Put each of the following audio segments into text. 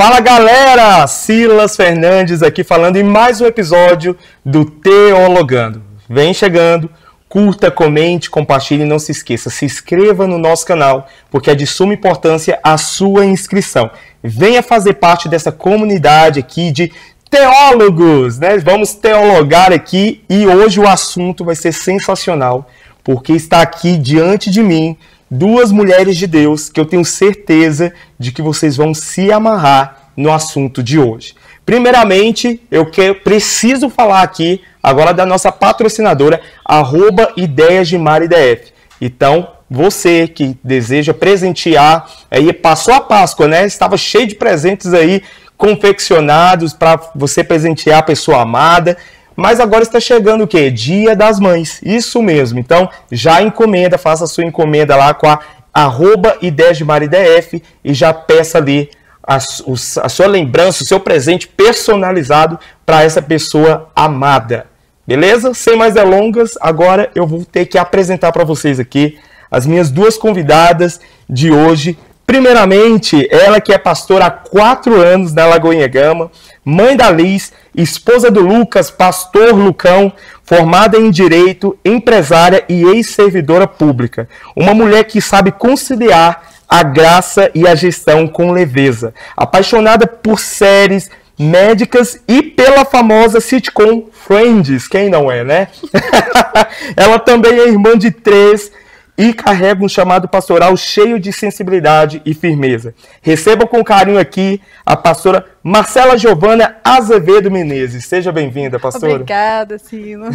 Fala galera, Silas Fernandes aqui falando em mais um episódio do Teologando. Vem chegando, curta, comente, compartilhe e não se esqueça, se inscreva no nosso canal, porque é de suma importância a sua inscrição. Venha fazer parte dessa comunidade aqui de teólogos, né? Vamos teologar aqui e hoje o assunto vai ser sensacional, porque está aqui diante de mim duas mulheres de Deus que eu tenho certeza de que vocês vão se amarrar no assunto de hoje. Primeiramente, preciso falar aqui agora da nossa patrocinadora, @ideias de MariDF. Então, você que deseja presentear, aí passou a Páscoa, né? Estava cheio de presentes aí, confeccionados para você presentear a pessoa amada. Mas agora está chegando o quê? Dia das Mães. Isso mesmo. Então, já encomenda, faça a sua encomenda lá com a @ideias de MariDF e já peça ali a sua lembrança, o seu presente personalizado para essa pessoa amada. Beleza? Sem mais delongas, agora eu vou ter que apresentar para vocês aqui as minhas duas convidadas de hoje. Primeiramente, ela que é pastora há 4 anos na Lagoinha Gama, mãe da Liz, esposa do Lucas, pastor Lucão, formada em Direito, empresária e ex-servidora pública. Uma mulher que sabe conciliar a graça e a gestão com leveza. Apaixonada por séries médicas e pela famosa sitcom Friends, quem não é, né? Ela também é irmã de 3 e carrega um chamado pastoral cheio de sensibilidade e firmeza. Recebam com carinho aqui a pastora Marcela Giovana Azevedo Menezes. Seja bem-vinda, pastora. Obrigada, Silo.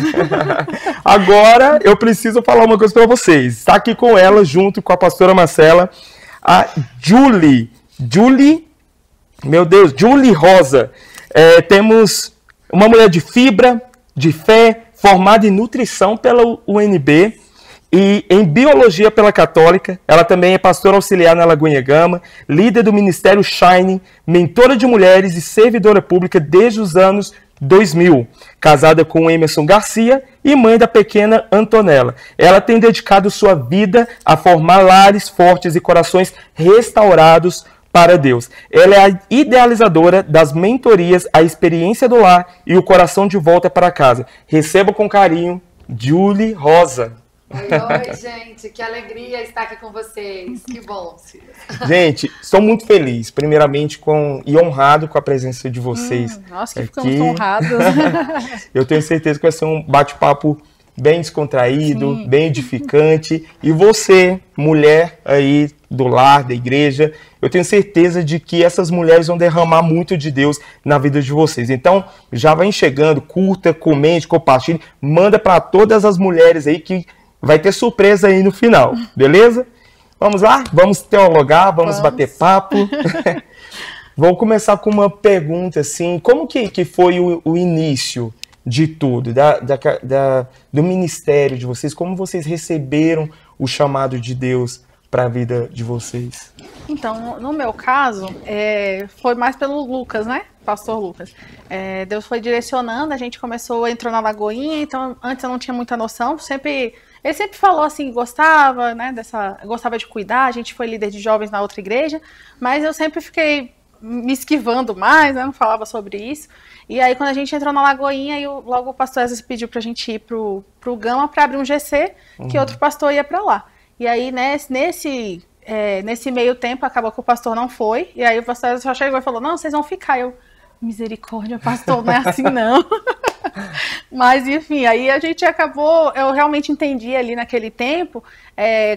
Agora eu preciso falar uma coisa para vocês. Está aqui com ela, junto com a pastora Marcela, a Julie Rosa. Temos uma mulher de fibra, de fé, formada em nutrição pela UNB, e em Biologia pela Católica. Ela também é pastora auxiliar na Lagoinha Gama, líder do Ministério Shine, mentora de mulheres e servidora pública desde os anos 2000. Casada com Emerson Garcia e mãe da pequena Antonella. Ela tem dedicado sua vida a formar lares fortes e corações restaurados para Deus. Ela é a idealizadora das mentorias A Experiência do Lar e O Coração de Volta para Casa. Receba com carinho, Julie Rosa. Oi, gente, que alegria estar aqui com vocês, que bom, Silas. Gente, estou muito feliz, primeiramente, e honrado com a presença de vocês. Nossa, que aqui. ficamos honrados. Eu tenho certeza que vai ser um bate-papo bem descontraído, Sim. bem edificante, e você, mulher aí do lar, da igreja, eu tenho certeza de que essas mulheres vão derramar muito de Deus na vida de vocês. Então, já vai chegando, curta, comente, compartilhe, manda para todas as mulheres aí que vai ter surpresa aí no final, beleza? Vamos lá? Vamos teologar, vamos bater papo. Vou começar com uma pergunta, assim, como que foi o início de tudo, do ministério de vocês? Como vocês receberam o chamado de Deus para a vida de vocês? Então, no meu caso, foi mais pelo Lucas, né? Pastor Lucas. Deus foi direcionando, a gente entrou na Lagoinha, então antes eu não tinha muita noção, ele sempre falou assim, gostava, né, gostava de cuidar, a gente foi líder de jovens na outra igreja, mas eu sempre fiquei me esquivando mais, né, não falava sobre isso. E aí quando a gente entrou na Lagoinha, logo o pastor Ezra pediu pra gente ir pro Gama para abrir um GC, que outro pastor ia para lá. E aí nesse meio tempo acabou que o pastor não foi, e aí o pastor Ezra só chegou e falou, não, vocês vão ficar. Misericórdia, pastor, não é assim não. Mas enfim, aí a gente eu realmente entendi ali naquele tempo,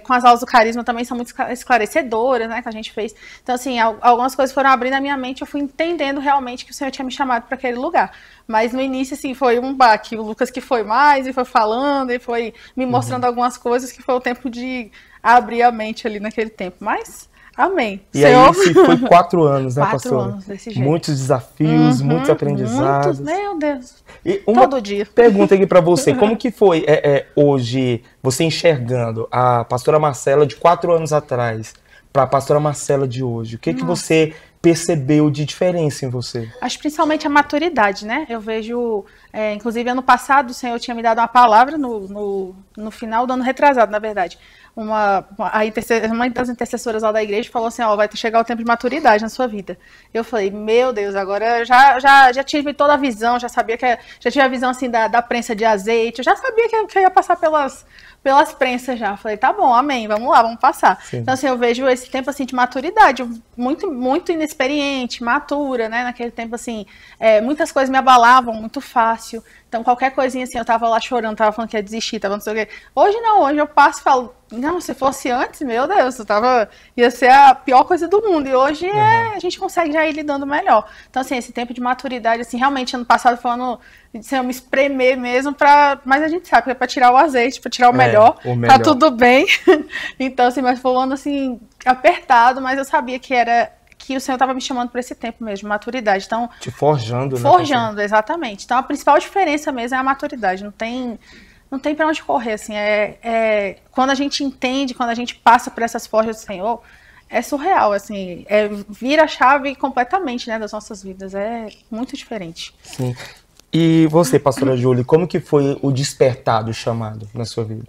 com as aulas do carisma também são muito esclarecedoras, né, que a gente fez. Então assim, algumas coisas foram abrindo na minha mente, eu fui entendendo realmente que o Senhor tinha me chamado para aquele lugar. Mas no início, assim, foi um baque, o Lucas que foi mais, e foi falando, e foi me mostrando algumas coisas, que foi o tempo de abrir a mente ali naquele tempo, mas... Amém. E Senhor... aí foi 4 anos, né, 4 pastor? anos desse jeito. Muitos desafios, muitos aprendizados. Meu Deus. E todo dia. Pergunta aqui para você, como que foi hoje você enxergando a pastora Marcela de 4 anos atrás para a pastora Marcela de hoje? O que você percebeu de diferença em você? Acho principalmente a maturidade, né? Eu vejo, inclusive ano passado o Senhor tinha me dado uma palavra no final do ano retrasado, na verdade. Uma das intercessoras lá da igreja falou assim, ó, vai chegar o tempo de maturidade na sua vida. Eu falei, meu Deus, agora eu já tive toda a visão, já tive a visão assim da prensa de azeite, eu já sabia que eu ia passar pelas prensas já. Falei, tá bom, amém, vamos lá, vamos passar. Sim. Então, assim, eu vejo esse tempo, assim, de maturidade, muito, muito inexperiente, matura, né, naquele tempo, assim, muitas coisas me abalavam muito fácil. Então, qualquer coisinha, assim, eu tava lá chorando, tava falando que ia desistir, tava não sei o quê. Hoje não, hoje eu passo e falo, não, se fosse antes, meu Deus, ia ser a pior coisa do mundo. E hoje a gente consegue já ir lidando melhor. Então, assim, esse tempo de maturidade, assim, realmente, ano passado, falando de eu me espremer mesmo, mas a gente sabe que é pra tirar o azeite, pra tirar o melhor. Tá tudo bem. Então, assim, mas foi um ano, assim, apertado, mas eu sabia que o Senhor estava me chamando para esse tempo mesmo, maturidade. Então, te forjando, né? Forjando, exatamente. Então, a principal diferença mesmo é a maturidade. Não tem para onde correr, assim. Quando a gente entende, quando a gente passa por essas forjas do Senhor, é surreal, assim. Vira a chave completamente, né, das nossas vidas. É muito diferente. Sim. E você, pastora Júlia, como que foi o despertar do chamado na sua vida?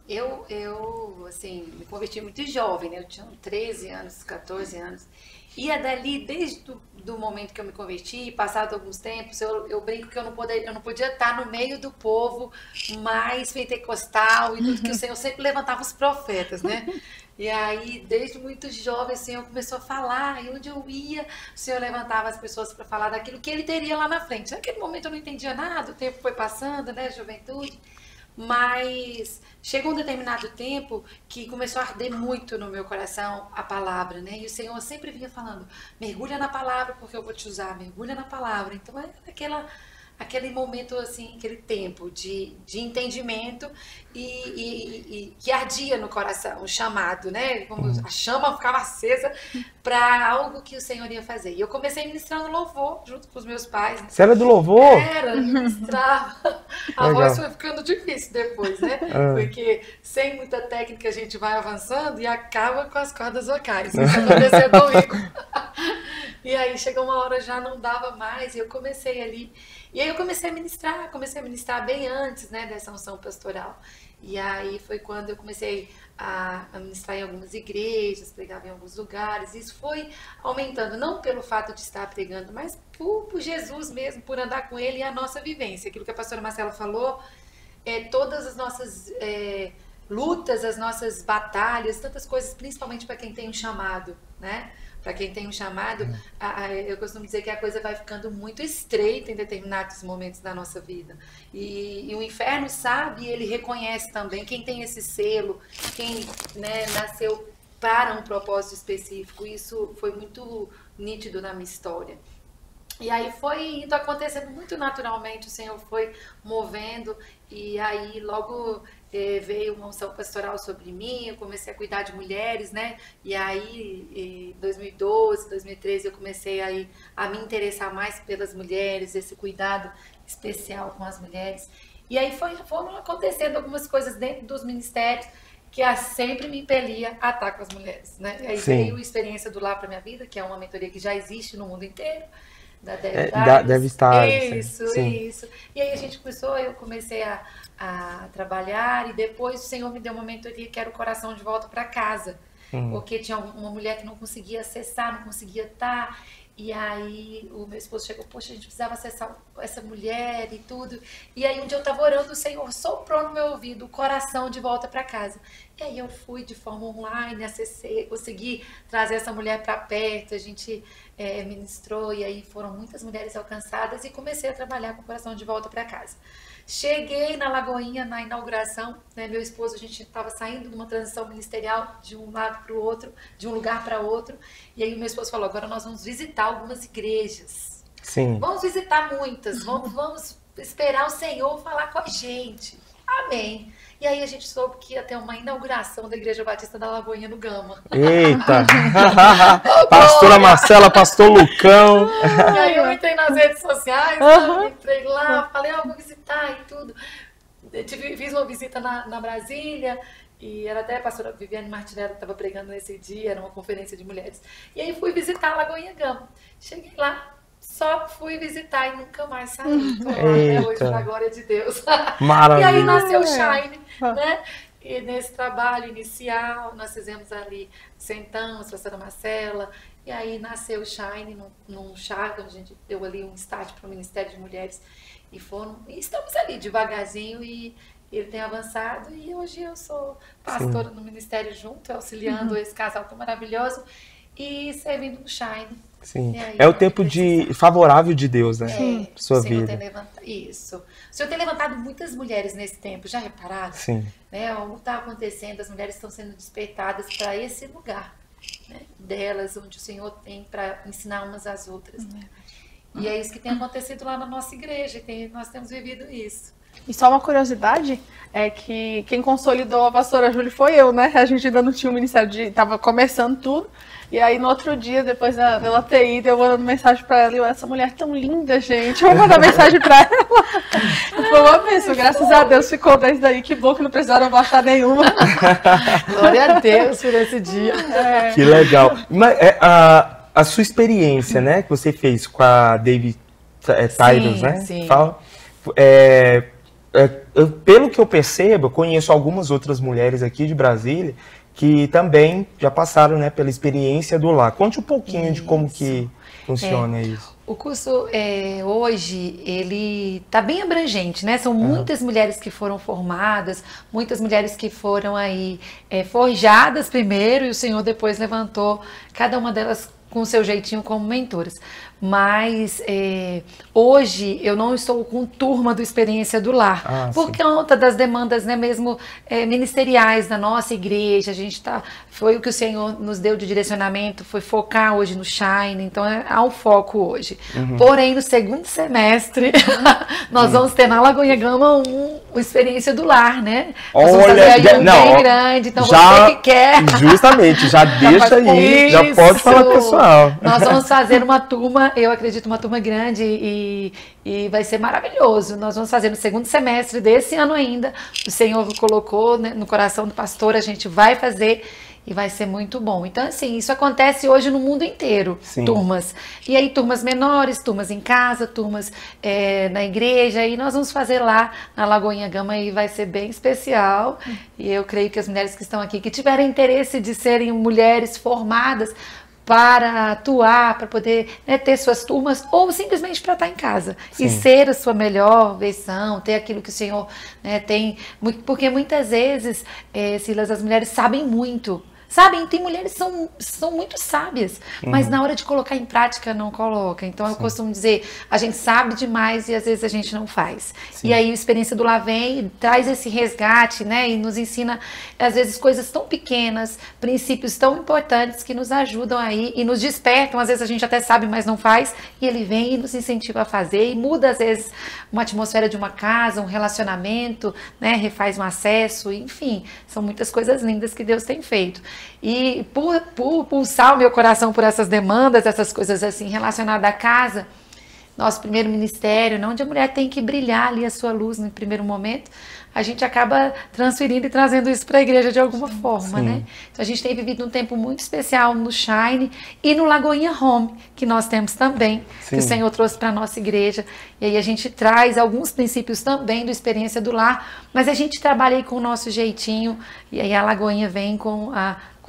Eu assim, me converti muito jovem, né? Eu tinha 13 anos, 14 anos. E dali, desde do momento que eu me converti, passado alguns tempos, eu brinco que eu não podia estar no meio do povo mais pentecostal e tudo, que o Senhor sempre levantava os profetas, né? E aí, desde muito jovem, o Senhor começou a falar, e onde eu ia, o Senhor levantava as pessoas para falar daquilo que Ele teria lá na frente. Naquele momento eu não entendia nada, o tempo foi passando, né, juventude. Mas chegou um determinado tempo que começou a arder muito no meu coração a palavra, né? E o Senhor sempre vinha falando, mergulha na palavra porque eu vou te usar, mergulha na palavra. Então é aquele momento, assim, aquele tempo de entendimento e que ardia no coração, o chamado, né? Como a chama ficava acesa para algo que o Senhor ia fazer. E eu comecei ministrando louvor junto com os meus pais. Você era do louvor? Era, ministrava. A voz foi ficando difícil depois, né? Porque sem muita técnica a gente vai avançando e acaba com as cordas vocais. Isso aconteceu comigo. E aí chegou uma hora, já não dava mais, e eu comecei ali. E aí eu comecei a ministrar bem antes, né, dessa unção pastoral. E aí foi quando eu comecei a ministrar em algumas igrejas, pregava em alguns lugares. Isso foi aumentando, não pelo fato de estar pregando, mas por Jesus mesmo, por andar com Ele e a nossa vivência. Aquilo que a pastora Marcela falou, todas as nossas lutas, as nossas batalhas, tantas coisas, principalmente para quem tem um chamado, né? Para quem tem um chamado, eu costumo dizer que a coisa vai ficando muito estreita em determinados momentos da nossa vida. E o inferno sabe, ele reconhece também quem tem esse selo, quem, né, nasceu para um propósito específico. Isso foi muito nítido na minha história. E aí foi indo acontecendo muito naturalmente, o Senhor foi movendo, e aí logo veio uma unção pastoral sobre mim, eu comecei a cuidar de mulheres, né? E aí em 2012, 2013 eu comecei aí a me interessar mais pelas mulheres, esse cuidado especial com as mulheres. E aí foram acontecendo algumas coisas dentro dos ministérios que sempre me impelia a estar com as mulheres, né? E aí veio a experiência do Lar para Minha Vida, que é uma mentoria que já existe no mundo inteiro, da Deve estar. Isso. E aí eu comecei a trabalhar, e depois o Senhor me deu uma mentoria que era o Coração de Volta para Casa, porque tinha uma mulher que não conseguia acessar, não conseguia estar, e aí o meu esposo chegou, poxa, a gente precisava acessar essa mulher e tudo, e aí um dia eu estava orando, o Senhor soprou no meu ouvido o Coração de Volta para Casa, e aí eu fui de forma online, acessei, consegui trazer essa mulher para perto, a gente ministrou, e aí foram muitas mulheres alcançadas, e comecei a trabalhar com o Coração de Volta para Casa. Cheguei na Lagoinha, na inauguração, né, meu esposo, a gente estava saindo de uma transição ministerial de um lado para o outro, de um lugar para outro, e aí o meu esposo falou, agora nós vamos visitar algumas igrejas. Sim. Vamos visitar muitas, vamos esperar o Senhor falar com a gente. Amém. E aí a gente soube que ia ter uma inauguração da Igreja Batista da Lagoinha no Gama. Eita! Pastora Marcela, pastor Lucão. E aí eu entrei nas redes sociais, entrei lá, falei, vou visitar e tudo. fiz uma visita na Brasília, e era até a pastora Viviane Martinello que estava pregando nesse dia, era uma conferência de mulheres. E aí fui visitar a Lagoinha Gama. Cheguei lá, só fui visitar e nunca mais saí. Estou lá até hoje, na glória de Deus. Maravilha. E aí nasceu o Shine, né? E nesse trabalho inicial, nós fizemos ali, sentamos, pastora Marcela, e aí nasceu o Shine num chá, onde a gente deu ali um start para o Ministério de Mulheres. E estamos ali devagarzinho e ele tem avançado. E hoje eu sou pastora no Ministério junto, auxiliando esse casal tão maravilhoso e servindo no Shine. Sim. É o tempo favorável de Deus, né? Sua vida. Isso. O Senhor tem levantado muitas mulheres nesse tempo, já repararam? Sim. Né? Algo está acontecendo, as mulheres estão sendo despertadas para esse lugar, né? Delas, onde o Senhor tem para ensinar umas às outras. E é isso que tem acontecido lá na nossa igreja, nós temos vivido isso. E só uma curiosidade, é que quem consolidou a pastora Júlia foi eu, né? A gente ainda não tinha o ministério, tava começando tudo. E aí no outro dia, depois dela ter ido, eu mandando mensagem pra ela, essa mulher tão linda, gente, eu vou mandar mensagem pra ela. Foi uma bênção, graças a Deus ficou desde aí, que bom que não precisaram baixar nenhuma. Glória a Deus por esse dia. Que legal. Mas a sua experiência, né, que você fez com a David Tyrus, né? Sim. Fala, pelo que eu percebo, eu conheço algumas outras mulheres aqui de Brasília que também já passaram, né, pela experiência do lar. Conte um pouquinho de como que funciona isso. O curso hoje, ele está bem abrangente, né? São muitas mulheres que foram formadas, muitas mulheres que foram aí forjadas primeiro e o Senhor depois levantou cada uma delas com o seu jeitinho como mentoras. Mas hoje eu não estou com turma do Experiência do Lar, por conta das demandas, né, mesmo ministeriais da nossa igreja. A gente foi o que o Senhor nos deu de direcionamento, foi focar hoje no Shine, então há um foco hoje. Porém, no segundo semestre, nós vamos ter na Lagoinha Gama uma Experiência do Lar, né? Nós vamos fazer aí bem grande, então você que quer... Justamente, já deixa aí, já pode falar pro pessoal. Nós vamos fazer uma turma, eu acredito, uma turma grande e vai ser maravilhoso. Nós vamos fazer no segundo semestre desse ano ainda. O Senhor colocou, né, no coração do pastor, a gente vai fazer e vai ser muito bom. Então, assim, isso acontece hoje no mundo inteiro, turmas. E aí, turmas menores, turmas em casa, turmas na igreja. E nós vamos fazer lá na Lagoinha Gama e vai ser bem especial. E eu creio que as mulheres que estão aqui, que tiverem interesse de serem mulheres formadas, para atuar, para poder, né, ter suas turmas, ou simplesmente para estar em casa e ser a sua melhor versão, ter aquilo que o Senhor, né, tem, porque muitas vezes, Silas, as mulheres sabem muito. Sabem, tem mulheres que são muito sábias, mas na hora de colocar em prática não coloca. Então eu costumo dizer, a gente sabe demais e às vezes a gente não faz. E aí a Experiência do Lar vem e traz esse resgate, né? E nos ensina, às vezes, coisas tão pequenas, princípios tão importantes que nos ajudam aí e nos despertam. Às vezes a gente até sabe, mas não faz. E ele vem e nos incentiva a fazer e muda, às vezes, uma atmosfera de uma casa, um relacionamento, né? Refaz um acesso, enfim. São muitas coisas lindas que Deus tem feito. E por pulsar o meu coração por essas demandas, essas coisas assim relacionadas à casa, nosso primeiro ministério, onde a mulher tem que brilhar ali a sua luz no primeiro momento, a gente acaba transferindo e trazendo isso para a igreja de alguma forma, né? Então a gente tem vivido um tempo muito especial no Shine e no Lagoinha Home, que nós temos também, que o Senhor trouxe para a nossa igreja. E aí a gente traz alguns princípios também do Experiência do Lar, mas a gente trabalha aí com o nosso jeitinho, e aí a Lagoinha vem com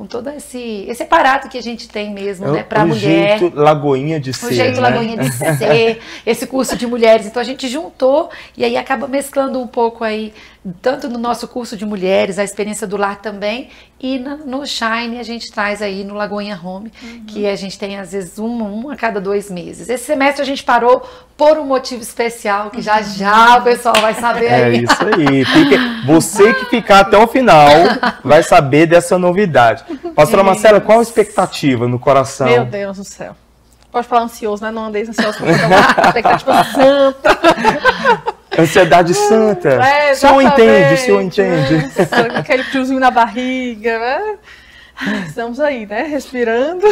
todo esse aparato que a gente tem mesmo, né, para a mulher. O jeito Lagoinha de ser, o jeito, né? Lagoinha de ser, esse curso de mulheres. Então a gente juntou e aí acaba mesclando um pouco aí, tanto no nosso curso de mulheres, a Experiência do Lar também, e no Shine a gente traz aí no Lagoinha Home, que a gente tem às vezes um a cada 2 meses. Esse semestre a gente parou por um motivo especial, que já já o pessoal vai saber aí. É isso aí. Você que ficar até o final vai saber dessa novidade. Pastora Marcela, qual a expectativa no coração? Meu Deus do céu. Pode falar ansioso, né? Não andeis ansioso, porque é uma expectativa santa. Ansiedade santa. O senhor entende. Aquele friozinho na barriga, né? Estamos aí, né? Respirando.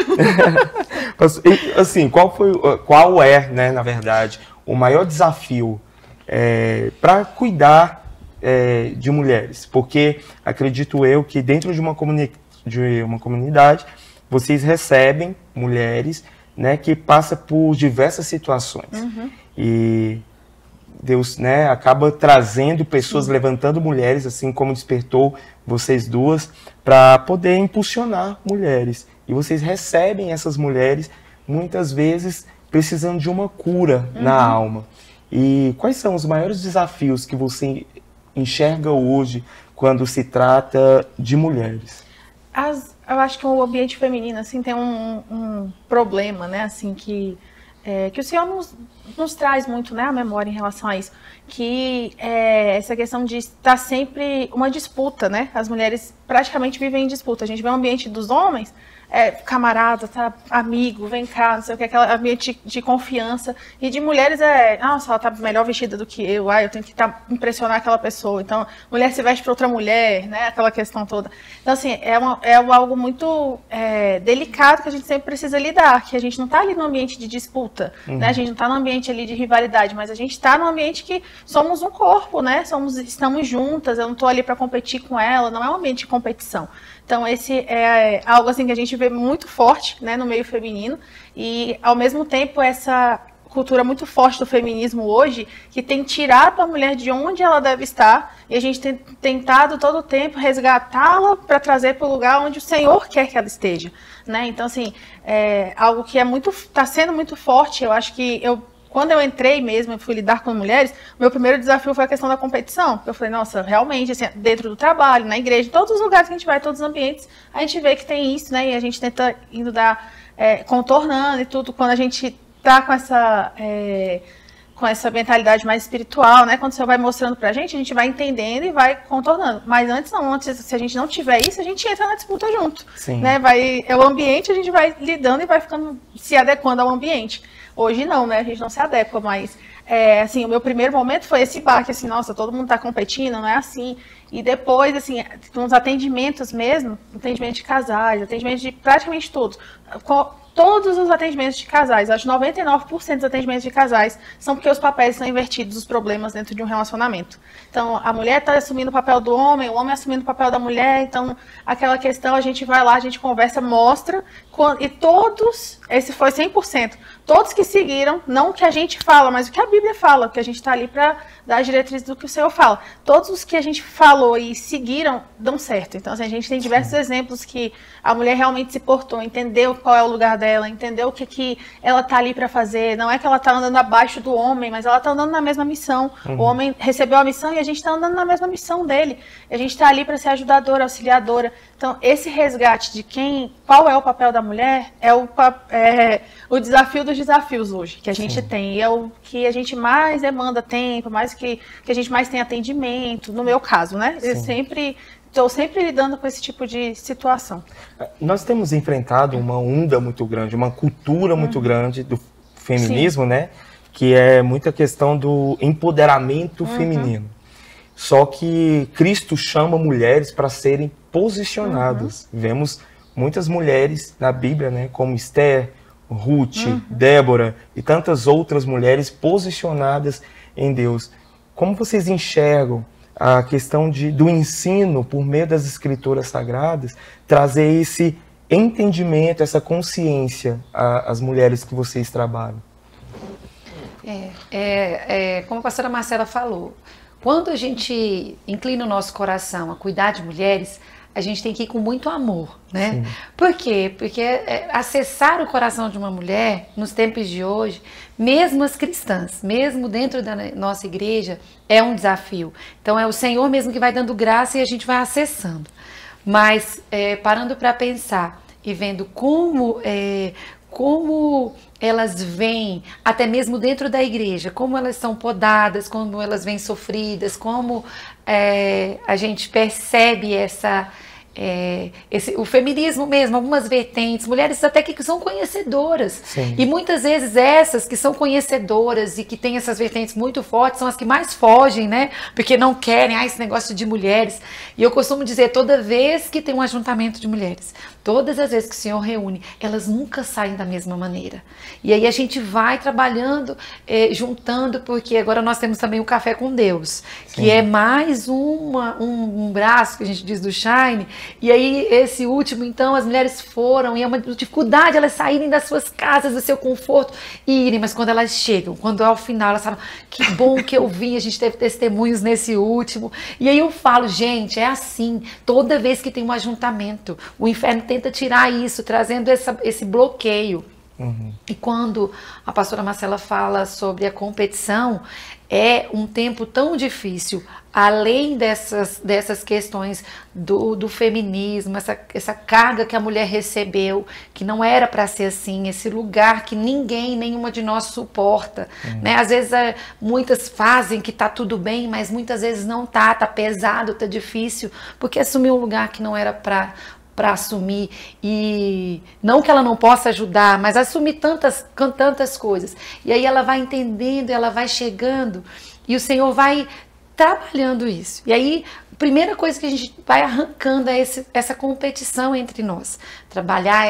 Assim, qual é, né, na verdade, o maior desafio para cuidar de mulheres? Porque acredito eu que dentro de uma comunidade vocês recebem mulheres, né, que passam por diversas situações. E Deus, né, acaba trazendo pessoas, levantando mulheres, assim como despertou vocês duas, para poder impulsionar mulheres. E vocês recebem essas mulheres, muitas vezes, precisando de uma cura na alma. E quais são os maiores desafios que você enxerga hoje quando se trata de mulheres? Eu acho que o ambiente feminino assim, tem um problema, né, assim, que o Senhor nos traz muito, né, a memória em relação a isso, que é essa questão de estar sempre uma disputa, né? As mulheres praticamente vivem em disputa. A gente vê o ambiente dos homens, camarada, tá, amigo, vem cá, não sei o que, aquele ambiente de confiança. E de mulheres nossa, ela tá melhor vestida do que eu tenho que impressionar aquela pessoa. Então, mulher se veste para outra mulher, né? Aquela questão toda. Então, assim, é algo muito delicado que a gente sempre precisa lidar, que a gente não tá ali no ambiente de disputa, né? A gente não tá no ambiente ali de rivalidade, mas a gente tá no ambiente que somos um corpo, né? Estamos juntas, eu não tô ali para competir com ela, não é um ambiente de competição. Então, esse é algo assim que a gente vê muito forte, né, no meio feminino, e ao mesmo tempo essa cultura muito forte do feminismo hoje, que tem tirado a mulher de onde ela deve estar, e a gente tem tentado todo o tempo resgatá-la para trazer para o lugar onde o Senhor quer que ela esteja, né? Então, assim, algo que está sendo muito forte. Eu acho que quando eu entrei mesmo, eu fui lidar com mulheres, meu primeiro desafio foi a questão da competição. Eu falei, nossa, realmente, assim, dentro do trabalho, na igreja, em todos os lugares que a gente vai, todos os ambientes, a gente vê que tem isso, né? E a gente tenta contornando e tudo, quando a gente tá com essa mentalidade mais espiritual, né? Quando o Senhor vai mostrando pra gente, a gente vai entendendo e vai contornando. Mas antes, se a gente não tiver isso, a gente entra na disputa junto. Sim. Né? É o ambiente, a gente vai lidando e vai ficando, se adequando ao ambiente. Hoje não, né? A gente não se adequa, mas assim, o meu primeiro momento foi esse baque, assim, nossa, todo mundo tá competindo, não é assim. E depois, assim, nos atendimentos mesmo, atendimento de casais, atendimento de praticamente todos. Todos os atendimentos de casais, acho que 99% dos atendimentos de casais são porque os papéis são invertidos, os problemas dentro de um relacionamento. Então, a mulher está assumindo o papel do homem, o homem assumindo o papel da mulher. Então, aquela questão, a gente vai lá, a gente conversa, mostra, e todos, esse foi 100%, todos que seguiram, não o que a gente fala, mas o que a Bíblia fala, porque a gente está ali para dar as diretrizes do que o Senhor fala. Todos os que a gente falou e seguiram, dão certo. Então, assim, a gente tem diversos exemplos que a mulher realmente se portou, entendeu qual é o lugar dela, entendeu o que ela está ali para fazer. Não é que ela está andando abaixo do homem, mas ela está andando na mesma missão. O homem recebeu a missão e a gente está andando na mesma missão dele. A gente está ali para ser ajudadora, auxiliadora. Então, esse resgate de qual é o papel da mulher é o desafio dos desafios hoje que a gente tem. E é o que a gente mais demanda tempo, mais que a gente mais tem atendimento, no meu caso, né? Estou sempre lidando com esse tipo de situação. Nós temos enfrentado uma onda muito grande, uma cultura muito grande do feminismo, né? Que é muita questão do empoderamento feminino. Só que Cristo chama mulheres para serem posicionadas. Vemos muitas mulheres na Bíblia, né? Como Esther, Ruth, Débora e tantas outras mulheres posicionadas em Deus. Como vocês enxergam a questão do ensino por meio das escrituras sagradas, trazer esse entendimento, essa consciência às mulheres que vocês trabalham? Como a pastora Marcela falou, quando a gente inclina o nosso coração a cuidar de mulheres, a gente tem que ir com muito amor, né? Sim. Por quê? Porque acessar o coração de uma mulher, nos tempos de hoje, mesmo as cristãs, mesmo dentro da nossa igreja, é um desafio. Então é o Senhor mesmo que vai dando graça e a gente vai acessando. Mas parando para pensar e vendo como elas vêm, até mesmo dentro da igreja, como elas são podadas, como elas vêm sofridas, como a gente percebe o feminismo mesmo, algumas vertentes, mulheres até que são conhecedoras. Sim. E muitas vezes essas que são conhecedoras e que têm essas vertentes muito fortes são as que mais fogem, né? Porque não querem, esse negócio de mulheres. E eu costumo dizer, toda vez que tem um ajuntamento de mulheres, todas as vezes que o Senhor reúne, elas nunca saem da mesma maneira. E aí a gente vai trabalhando, juntando, porque agora nós temos também o Café com Deus, Sim. que é mais um braço que a gente diz do Shine. E aí esse último, então, as mulheres foram, e é uma dificuldade elas saírem das suas casas, do seu conforto, e irem, mas quando elas chegam, quando ao final elas falam, que bom que eu vim, a gente teve testemunhos nesse último. E aí eu falo, gente, é assim, toda vez que tem um ajuntamento, o inferno tenta tirar isso, trazendo esse bloqueio. Uhum. E quando a pastora Marcela fala sobre a competição, é um tempo tão difícil, além dessas questões do feminismo, essa carga que a mulher recebeu, que não era para ser assim, esse lugar que nenhuma de nós suporta. Né? Às vezes muitas fazem que tá tudo bem, mas muitas vezes não tá pesado, tá difícil, porque assumiu um lugar que não era para assumir, e não que ela não possa ajudar, mas assumir tantas coisas. E aí ela vai entendendo, ela vai chegando, e o Senhor vai trabalhando isso. E aí, a primeira coisa que a gente vai arrancando é essa competição entre nós. Trabalhar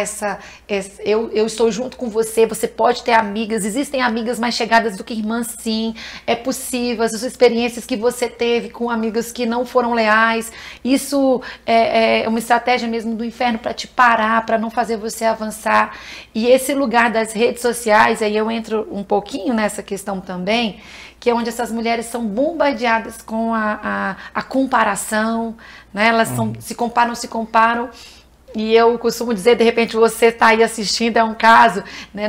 eu estou junto com você, você pode ter amigas, existem amigas mais chegadas do que irmãs, sim, é possível, as experiências que você teve com amigas que não foram leais, isso é uma estratégia mesmo do inferno para te parar, para não fazer você avançar. E esse lugar das redes sociais, aí eu entro um pouquinho nessa questão também, que é onde essas mulheres são bombardeadas com a comparação, né? Elas se comparam, e eu costumo dizer, de repente você está aí assistindo, é um caso, né?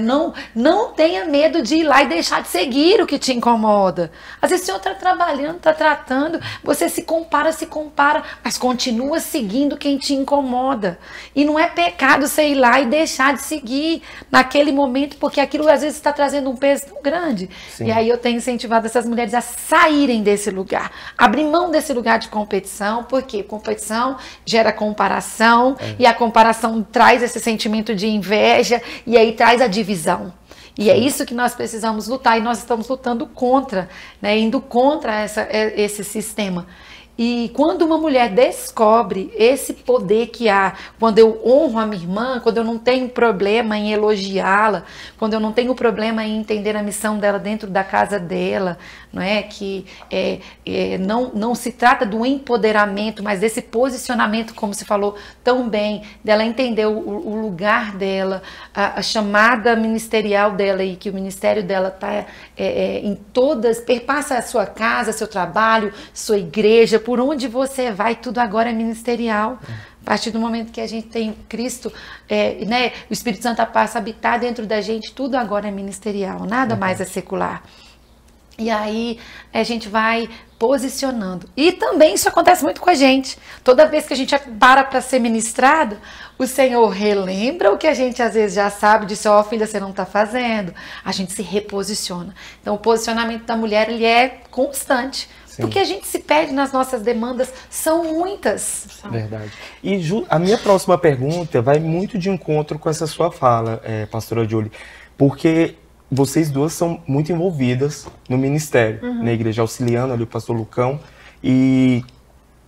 Não tenha medo de ir lá e deixar de seguir o que te incomoda. Às vezes o Senhor está trabalhando, está tratando, você se compara, mas continua seguindo quem te incomoda. E não é pecado você ir lá e deixar de seguir naquele momento, porque aquilo às vezes está trazendo um peso tão grande. Sim. E aí eu tenho incentivado essas mulheres a saírem desse lugar, abrir mão desse lugar de competição, porque competição gera comparação, e a comparação traz esse sentimento de inveja, e aí traz a divisão. E é isso que nós precisamos lutar, e nós estamos lutando contra, né, indo contra esse sistema. E quando uma mulher descobre esse poder que há, quando eu honro a minha irmã, quando eu não tenho problema em elogiá-la, quando eu não tenho problema em entender a missão dela dentro da casa dela, não é? Que não se trata do empoderamento, mas desse posicionamento, como se falou tão bem, dela entender o lugar dela, a chamada ministerial dela, e que o ministério dela está em todas, perpassa a sua casa, seu trabalho, sua igreja, por onde você vai, tudo agora é ministerial. A partir do momento que a gente tem Cristo, né, o Espírito Santo passa a habitar dentro da gente, tudo agora é ministerial, nada mais é secular. E aí a gente vai posicionando. E também isso acontece muito com a gente. Toda vez que a gente para ser ministrado, o Senhor relembra o que a gente às vezes já sabe, disse, filha, você não está fazendo. A gente se reposiciona. Então o posicionamento da mulher, ele é constante. Sim. Porque a gente se perde nas nossas demandas, são muitas. Verdade. E a minha próxima pergunta vai muito de encontro com essa sua fala, pastora Julie, porque vocês duas são muito envolvidas no ministério, na igreja, auxiliando ali o pastor Lucão e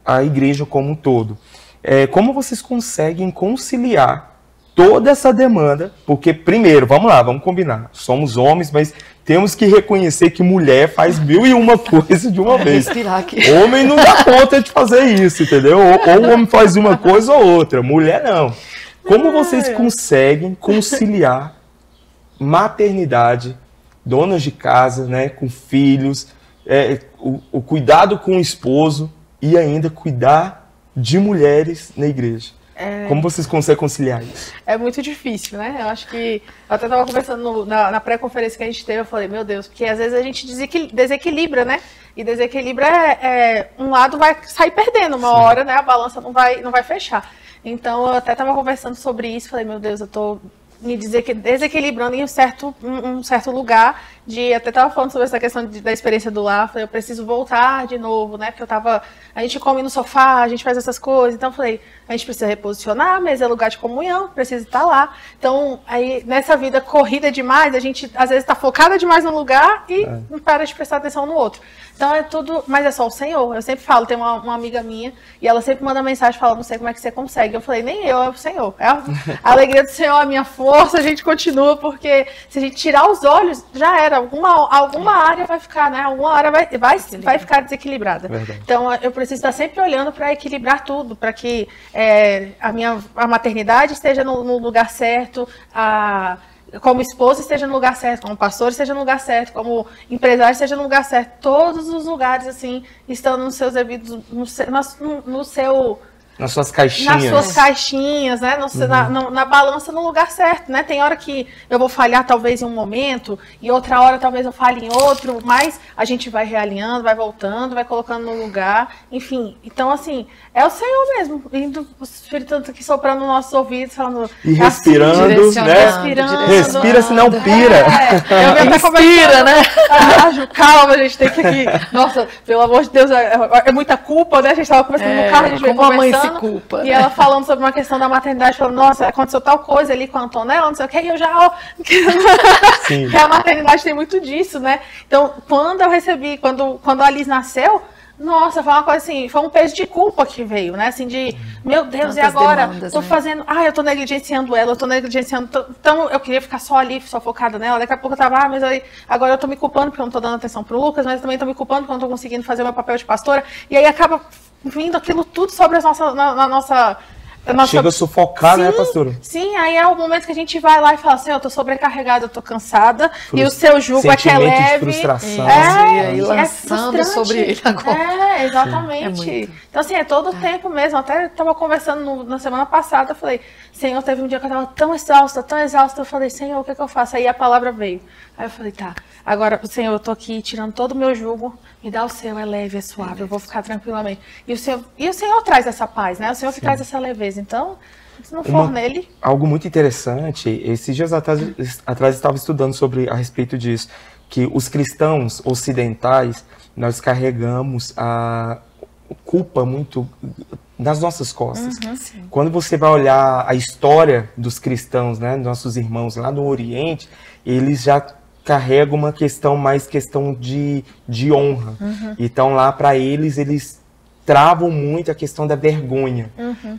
a igreja como um todo. Como vocês conseguem conciliar toda essa demanda? Porque, primeiro, vamos combinar, somos homens, mas temos que reconhecer que mulher faz 1001 coisas de uma vez. Homem não dá conta de fazer isso, entendeu? Ou o homem faz uma coisa ou outra, mulher não. Como vocês conseguem conciliar maternidade, donas de casa, né, com filhos, o cuidado com o esposo e ainda cuidar de mulheres na igreja? Como vocês conseguem conciliar isso? É muito difícil, né? Eu acho que... Eu até estava conversando na pré-conferência que a gente teve, eu falei, meu Deus, porque às vezes a gente desequilibra, né? E desequilibra um lado vai sair perdendo uma hora, né? A balança não vai fechar. Então, eu até estava conversando sobre isso, falei, meu Deus, eu tô me desequilibrando em um certo lugar. Até estava falando sobre essa questão da experiência do lar. Falei, eu preciso voltar de novo, né? Porque a gente come no sofá, a gente faz essas coisas. Então, eu falei, a gente precisa reposicionar, a mesa é lugar de comunhão, precisa estar lá. Então, aí, nessa vida corrida demais, a gente, às vezes, está focada demais num lugar e não para de prestar atenção no outro. Então, é tudo, mas é só o Senhor. Eu sempre falo, tem uma amiga minha, e ela sempre manda mensagem falando, não sei como é que você consegue. Eu falei, nem eu, é o Senhor. É a alegria do Senhor, a minha força, a gente continua, porque se a gente tirar os olhos, já era. Alguma área vai ficar, né? Alguma área vai ficar desequilibrada. Verdade. Então, eu preciso estar sempre olhando para equilibrar tudo, para que a maternidade esteja no lugar certo, como esposa esteja no lugar certo, como pastor esteja no lugar certo, como empresário esteja no lugar certo. Todos os lugares, assim, estão nos seus devidos, no seu... Nas suas caixinhas. Nas suas caixinhas, né? Na balança, no lugar certo, né? Tem hora que eu vou falhar talvez em um momento, e outra hora talvez eu falhe em outro, mas a gente vai realinhando, vai voltando, vai colocando no lugar, enfim. Então, assim, é o Senhor mesmo, indo o Espírito Santo aqui soprando nos nossos ouvidos, falando... E respirando, assim, né? Respira, senão pira. Eu venho até Inspira, né? Calma, a gente tem que aqui... Nossa, pelo amor de Deus, é muita culpa, né? A gente tava conversando no carro, a gente veio conversando. Culpa. E ela falando sobre uma questão da maternidade, falando, nossa, aconteceu tal coisa ali com a Antonella, não sei o que, e eu já... Sim. Que a maternidade tem muito disso, né? Então, quando eu recebi, quando a Liz nasceu, nossa, foi uma coisa assim, foi um peso de culpa que veio, né? Assim, meu Deus, Tantas e agora? demandas, Tô né? fazendo, eu tô negligenciando ela, eu tô negligenciando, então eu queria ficar só ali, só focada nela, daqui a pouco eu tava, mas aí, agora eu tô me culpando porque eu não tô dando atenção pro Lucas, mas eu também tô me culpando porque eu não tô conseguindo fazer o meu papel de pastora, e aí acaba vindo aquilo tudo sobre na nossa... Chega a sufocar, né, pastora? Sim, aí é o momento que a gente vai lá e fala assim, eu tô sobrecarregada, eu tô cansada, e o seu jugo é que é leve. De frustração. E aí lançando frustrante. sobre ele agora. Exatamente. Então, assim, é todo o tempo mesmo. Até estava conversando na semana passada, eu falei, Senhor, teve um dia que eu estava tão exausta, eu falei, Senhor, o que eu faço? Aí a palavra veio. Aí eu falei, tá, agora, Senhor, eu tô aqui tirando todo o meu jugo, me dá o seu, é leve, é suave, eu vou ficar tranquilamente. E o Senhor traz essa paz, né? O Senhor que traz essa leveza. Então, se não for nele... Algo muito interessante, esses dias atrás eu estava estudando a respeito disso, que os cristãos ocidentais, nós carregamos a culpa muito nas nossas costas. Quando você vai olhar a história dos cristãos, né, nossos irmãos lá no Oriente, eles já carregam uma questão de honra. Então lá para eles travam muito a questão da vergonha.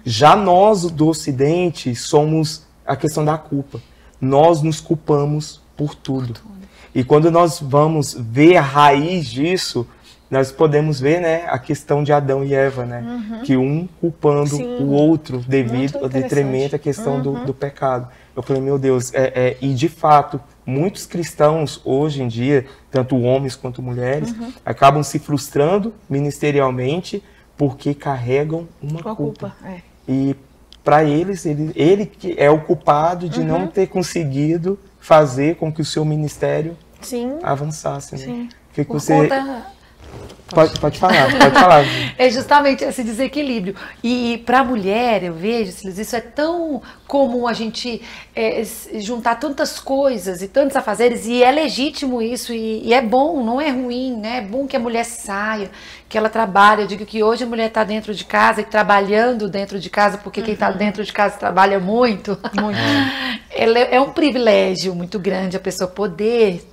Já nós do Ocidente somos a questão da culpa. Nós nos culpamos por tudo. E quando nós vamos ver a raiz disso, nós podemos ver, né, a questão de Adão e Eva, né? Que um culpando o outro devido ao detrimento à questão do pecado. Eu falei, meu Deus, e de fato, muitos cristãos hoje em dia, tanto homens quanto mulheres, acabam se frustrando ministerialmente porque carregam uma culpa. E para eles, ele que é o culpado de não ter conseguido fazer com que o seu ministério avançasse. Né? Que você... Pode falar. É justamente esse desequilíbrio. E para a mulher, eu vejo, isso é tão comum a gente juntar tantas coisas e tantos afazeres, e é legítimo isso, e é bom, não é ruim, né? É bom que a mulher saia, que ela trabalhe. Eu digo que hoje a mulher está dentro de casa e trabalhando dentro de casa, porque quem está dentro de casa trabalha muito. É um privilégio muito grande a pessoa poder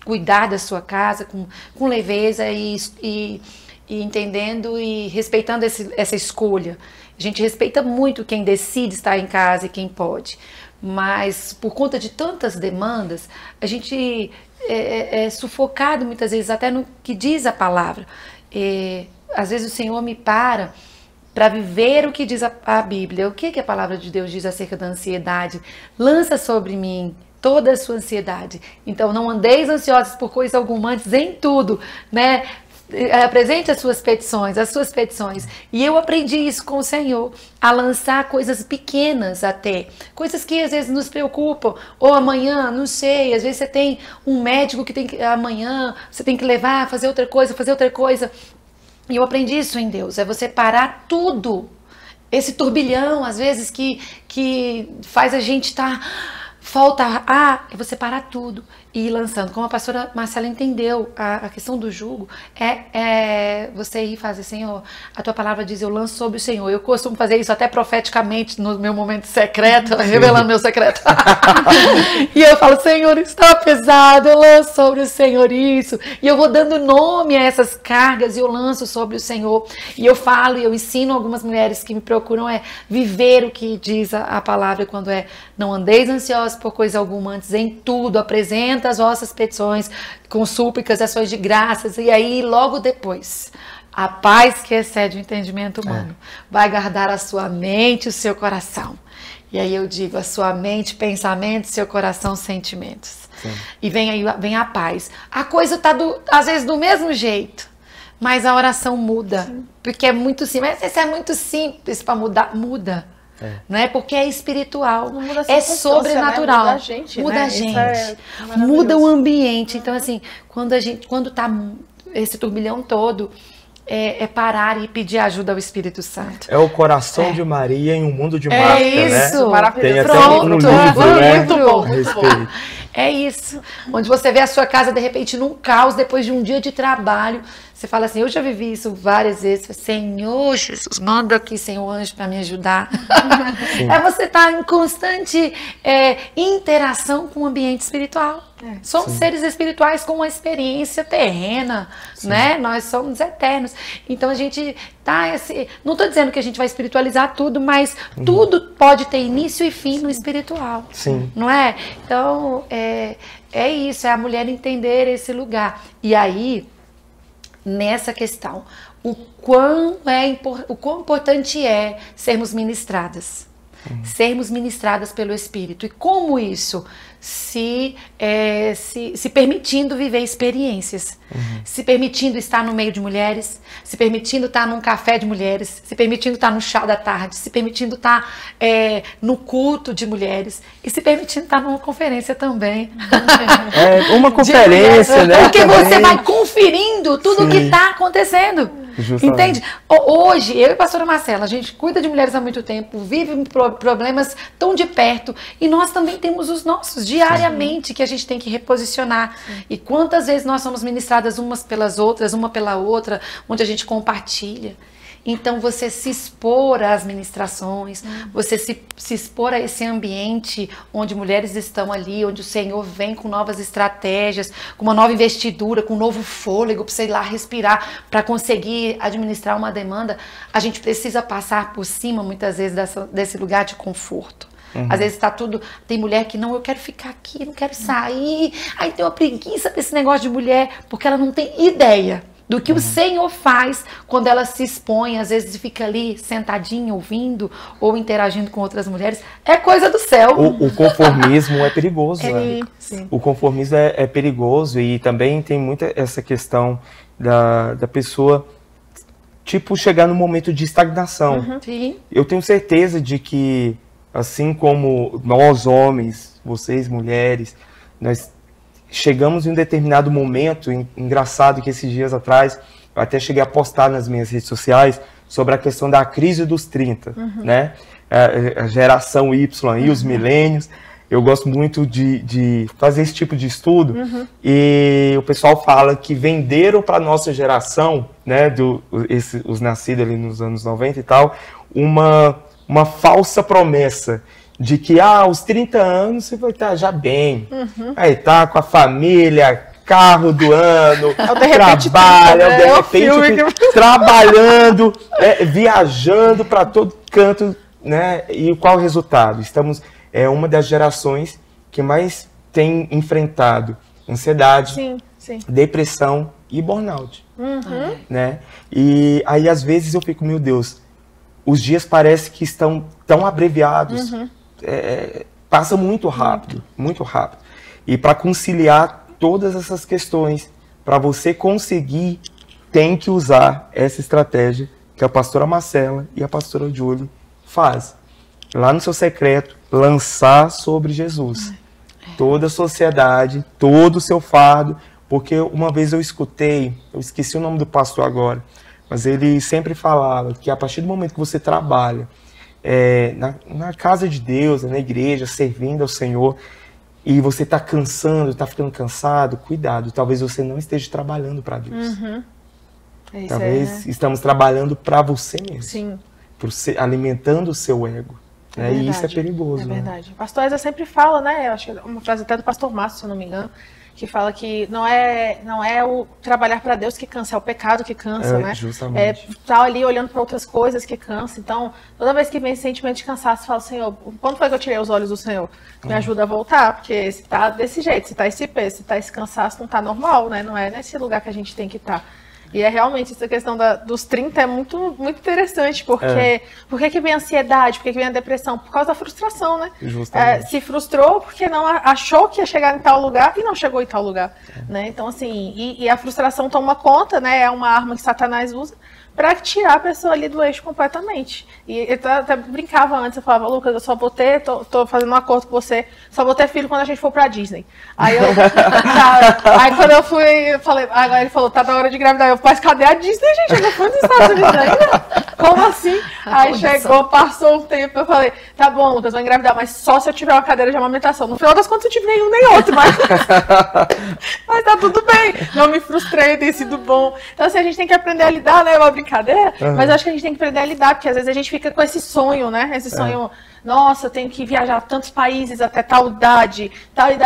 cuidar da sua casa com leveza e entendendo e respeitando essa escolha. A gente respeita muito quem decide estar em casa e quem pode, mas por conta de tantas demandas, a gente é sufocado muitas vezes até no que diz a palavra. Às vezes o Senhor me para viver o que diz a Bíblia. O que a palavra de Deus diz acerca da ansiedade? Lança sobre mim toda a sua ansiedade. Então, não andeis ansiosos por coisa alguma, antes em tudo, né? Apresente as suas petições. E eu aprendi isso com o Senhor, a lançar coisas pequenas até, coisas que às vezes nos preocupam, ou amanhã, não sei, às vezes você tem um médico que tem que, amanhã, você tem que levar, fazer outra coisa, e eu aprendi isso em Deus, é você parar tudo, esse turbilhão, às vezes, que faz a gente estar falta, eu vou separar tudo e ir lançando. Como a pastora Marcela entendeu, a questão do jugo é você ir fazer, Senhor, a tua palavra diz, eu lanço sobre o Senhor. Eu costumo fazer isso até profeticamente no meu momento secreto, revelando meu secreto. E eu falo, Senhor, está pesado, eu lanço sobre o Senhor isso. E eu vou dando nome a essas cargas e eu lanço sobre o Senhor. E eu falo e eu ensino algumas mulheres que me procuram viver o que diz a palavra quando não andeis ansiosos por coisa alguma, antes em tudo apresenta as vossas petições com súplicas, ações de graças, e aí logo depois a paz que excede o entendimento humano vai guardar a sua mente e o seu coração. E aí eu digo, a sua mente, pensamentos, seu coração, sentimentos. Sim. E vem a paz. A coisa tá às vezes do mesmo jeito, mas a oração muda. Sim. Porque é muito simples. Mas isso é muito simples para mudar, muda. Não é porque é espiritual, é sobrenatural, né? Muda a gente, muda, né? a gente. Muda o ambiente. Então assim, quando tá esse turbilhão todo, parar e pedir ajuda ao Espírito Santo. É o coração de Maria em um mundo de Marta, isso, né? Maravilhoso. Tem até um livro, né? Muito bom. É isso, onde você vê a sua casa de repente num caos depois de um dia de trabalho. Você fala assim, eu já vivi isso várias vezes. Senhor Jesus, manda aqui, Senhor anjo, para me ajudar. Você estar em constante interação com o ambiente espiritual. Somos seres espirituais com uma experiência terrena, né? Nós somos eternos. Então a gente tá não estou dizendo que a gente vai espiritualizar tudo, mas tudo pode ter início e fim no espiritual. Sim. Não é? Então é isso, é a mulher entender esse lugar. E aí, nessa questão, o quão importante é sermos ministradas. Sermos ministradas pelo Espírito. E como isso? Se permitindo viver experiências, se permitindo estar no meio de mulheres, se permitindo estar num café de mulheres, se permitindo estar no chá da tarde, se permitindo estar no culto de mulheres e se permitindo estar numa conferência também. Uma conferência, né? Porque você vai conferindo tudo o que está acontecendo. Justamente. Entende? Hoje, eu e a pastora Marcela, a gente cuida de mulheres há muito tempo, vive problemas tão de perto e nós também temos os nossos diariamente que a gente tem que reposicionar. E quantas vezes nós somos ministradas umas pelas outras, uma pela outra, onde a gente compartilha. Então, você se expor às ministrações, você se expor a esse ambiente onde mulheres estão ali, onde o Senhor vem com novas estratégias, com uma nova investidura, com um novo fôlego para você ir lá respirar, para conseguir administrar uma demanda, a gente precisa passar por cima, muitas vezes, desse lugar de conforto. Às vezes tá tudo... Tem mulher que não, eu quero ficar aqui, não quero sair. Aí tem uma preguiça desse negócio de mulher, porque ela não tem ideia do que o Senhor faz quando ela se expõe, às vezes fica ali sentadinha, ouvindo ou interagindo com outras mulheres. É coisa do céu. O conformismo é perigoso, né? Sim. O conformismo é perigoso e também tem muita essa questão da pessoa, tipo, chegar no momento de estagnação. Sim. Eu tenho certeza de que, assim como nós homens, vocês mulheres, nós chegamos em um determinado momento, engraçado que esses dias atrás, eu até cheguei a postar nas minhas redes sociais sobre a questão da crise dos 30, né? A geração Y e os milênios. Eu gosto muito de fazer esse tipo de estudo e o pessoal fala que venderam para a nossa geração, né, os nascidos ali nos anos 90 e tal, uma falsa promessa de que aos 30 anos você vai estar já bem, aí tá com a família, carro do ano, trabalha, de repente trabalhando, viajando para todo canto, né? E qual o resultado? Estamos uma das gerações que mais tem enfrentado ansiedade, depressão e burnout, né? E aí às vezes eu fico, meu Deus, os dias parece que estão tão abreviados, passa muito rápido, muito rápido. E para conciliar todas essas questões, para você conseguir, tem que usar essa estratégia que a pastora Marcela e a pastora Julie fazem. Lá no seu secreto, lançar sobre Jesus toda a sociedade, todo o seu fardo, porque uma vez eu escutei, eu esqueci o nome do pastor agora, mas ele sempre falava que a partir do momento que você trabalha na casa de Deus, na igreja, servindo ao Senhor, e você está cansando, está ficando cansado, cuidado, talvez você não esteja trabalhando para Deus. Talvez estamos trabalhando para você mesmo. Sim. Alimentando o seu ego. E isso é perigoso. É verdade. O pastor Eza sempre fala, né? Eu acho que é uma frase até do pastor Márcio, se eu não me engano, que fala que não é o trabalhar para Deus que cansa, é o pecado que cansa, né? Justamente. Tá ali olhando para outras coisas que cansa. Então, toda vez que vem esse sentimento de cansaço, fala, Senhor, quando foi que eu tirei os olhos do Senhor? Me ajuda a voltar, porque se tá desse jeito, se tá esse peso, se tá esse cansaço, não tá normal, né? Não é nesse lugar que a gente tem que estar. E é realmente essa questão dos 30 é muito, muito interessante, porque por que vem a ansiedade, por que vem a depressão? Por causa da frustração, né? Se frustrou porque não achou que ia chegar em tal lugar e não chegou em tal lugar, né? Então, assim, e a frustração toma conta, né? É uma arma que Satanás usa para tirar a pessoa ali do eixo completamente. E eu até brincava antes, eu falava, Lucas, eu só vou ter, tô fazendo um acordo com você, só vou ter filho quando a gente for pra Disney. Aí aí quando eu fui, eu falei, agora ele falou, tá na hora de engravidar. Eu, mas cadê a Disney, gente? Eu não fui nos Estados Unidos ainda. Como assim? Aí chegou, passou um tempo, eu falei, tá bom, Lucas, vou engravidar, mas só se eu tiver uma cadeira de amamentação. No final das contas, eu tive nenhum nem outro, mas tá tudo bem. Não me frustrei, tem sido bom. Então, assim, a gente tem que aprender a lidar, né? É uma brincadeira, mas eu acho que a gente tem que aprender a lidar, porque às vezes a gente fica com esse sonho, né? Esse sonho, nossa, eu tenho que viajar a tantos países até tal idade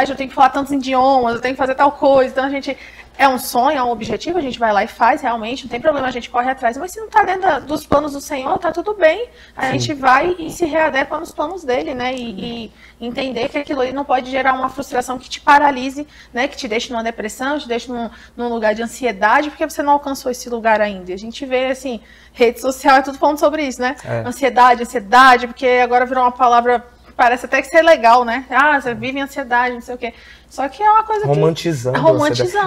eu tenho que falar tantos idiomas, eu tenho que fazer tal coisa. Então, a gente... É um sonho, é um objetivo, a gente vai lá e faz realmente, não tem problema, a gente corre atrás, mas se não tá dentro dos planos do Senhor, tá tudo bem. A gente vai e se readequa nos planos dele, né? E entender que aquilo ali não pode gerar uma frustração que te paralise, né? Que te deixe numa depressão, te deixe num lugar de ansiedade, porque você não alcançou esse lugar ainda. E a gente vê, assim, rede social é tudo falando sobre isso, né? Ansiedade, porque agora virou uma palavra, parece até que ser legal, né? Ah, você vive em ansiedade, não sei o quê. Só que é uma coisa romantizando.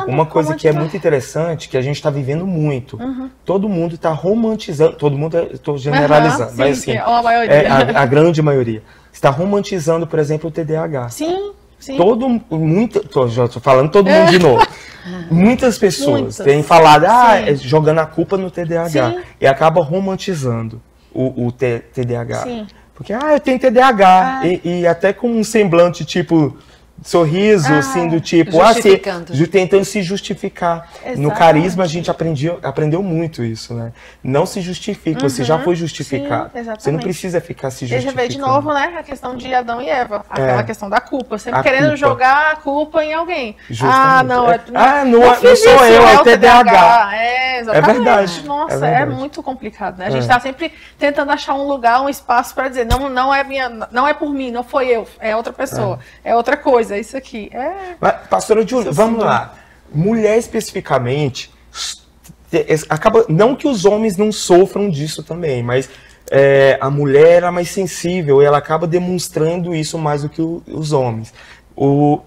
Uma coisa que é muito interessante, que a gente está vivendo muito. Todo mundo está romantizando. Todo mundo, estou generalizando, mas assim, a grande maioria está romantizando, por exemplo, o TDAH. Sim. Já estou falando todo mundo de novo. Muitas pessoas têm falado, jogando a culpa no TDAH. E acaba romantizando o TDAH. Sim. Porque, eu tenho TDAH. E até com um semblante, tipo... sorriso, assim, do tipo, tentando se justificar. Exatamente. No carisma a gente aprendeu muito isso, né? Não se justifica, você já foi justificado. Sim, você não precisa ficar se justificando. Deixa eu ver de novo, né, a questão de Adão e Eva, aquela questão da culpa, sempre querendo jogar a culpa em alguém. Justamente. Não sou eu, é o TDAH. Exatamente. É verdade. Nossa, é muito complicado, né? A gente tá sempre tentando achar um lugar, um espaço para dizer, não é por mim, não foi eu, é outra pessoa, é outra coisa. Isso aqui Mas, pastora Júlia, vamos lá. Mulher especificamente acaba, não que os homens não sofram disso também, mas a mulher é mais sensível, ela acaba demonstrando isso mais do que os homens. O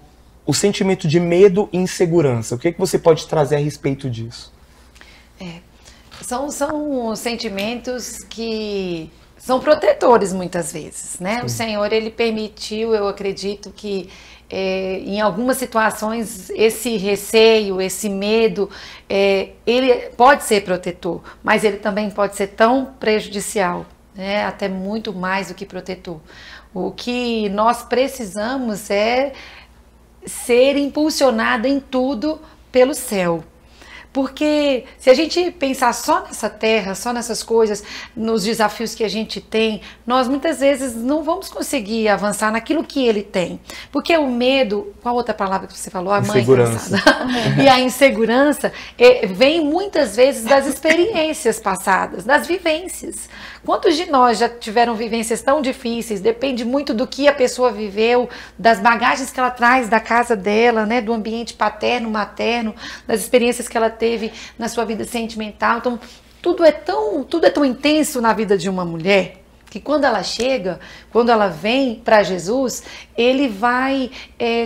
sentimento de medo e insegurança, o que você pode trazer a respeito disso? São sentimentos que são protetores muitas vezes, né? O Senhor, ele permitiu, eu acredito que em algumas situações esse receio, esse medo, ele pode ser protetor, mas ele também pode ser tão prejudicial, né? Até muito mais do que protetor. O que nós precisamos é ser impulsionada em tudo pelo céu. Porque se a gente pensar só nessa terra, só nessas coisas, nos desafios que a gente tem, nós muitas vezes não vamos conseguir avançar naquilo que ele tem. Porque o medo, qual outra palavra que você falou? A mãe cansada. E a insegurança vem muitas vezes das experiências passadas, das vivências. Quantos de nós já tiveram vivências tão difíceis? Depende muito do que a pessoa viveu, das bagagens que ela traz da casa dela, né, do ambiente paterno, materno, das experiências que ela teve na sua vida sentimental. Então, tudo é tão intenso na vida de uma mulher que quando ela chega, quando ela vem para Jesus, ele vai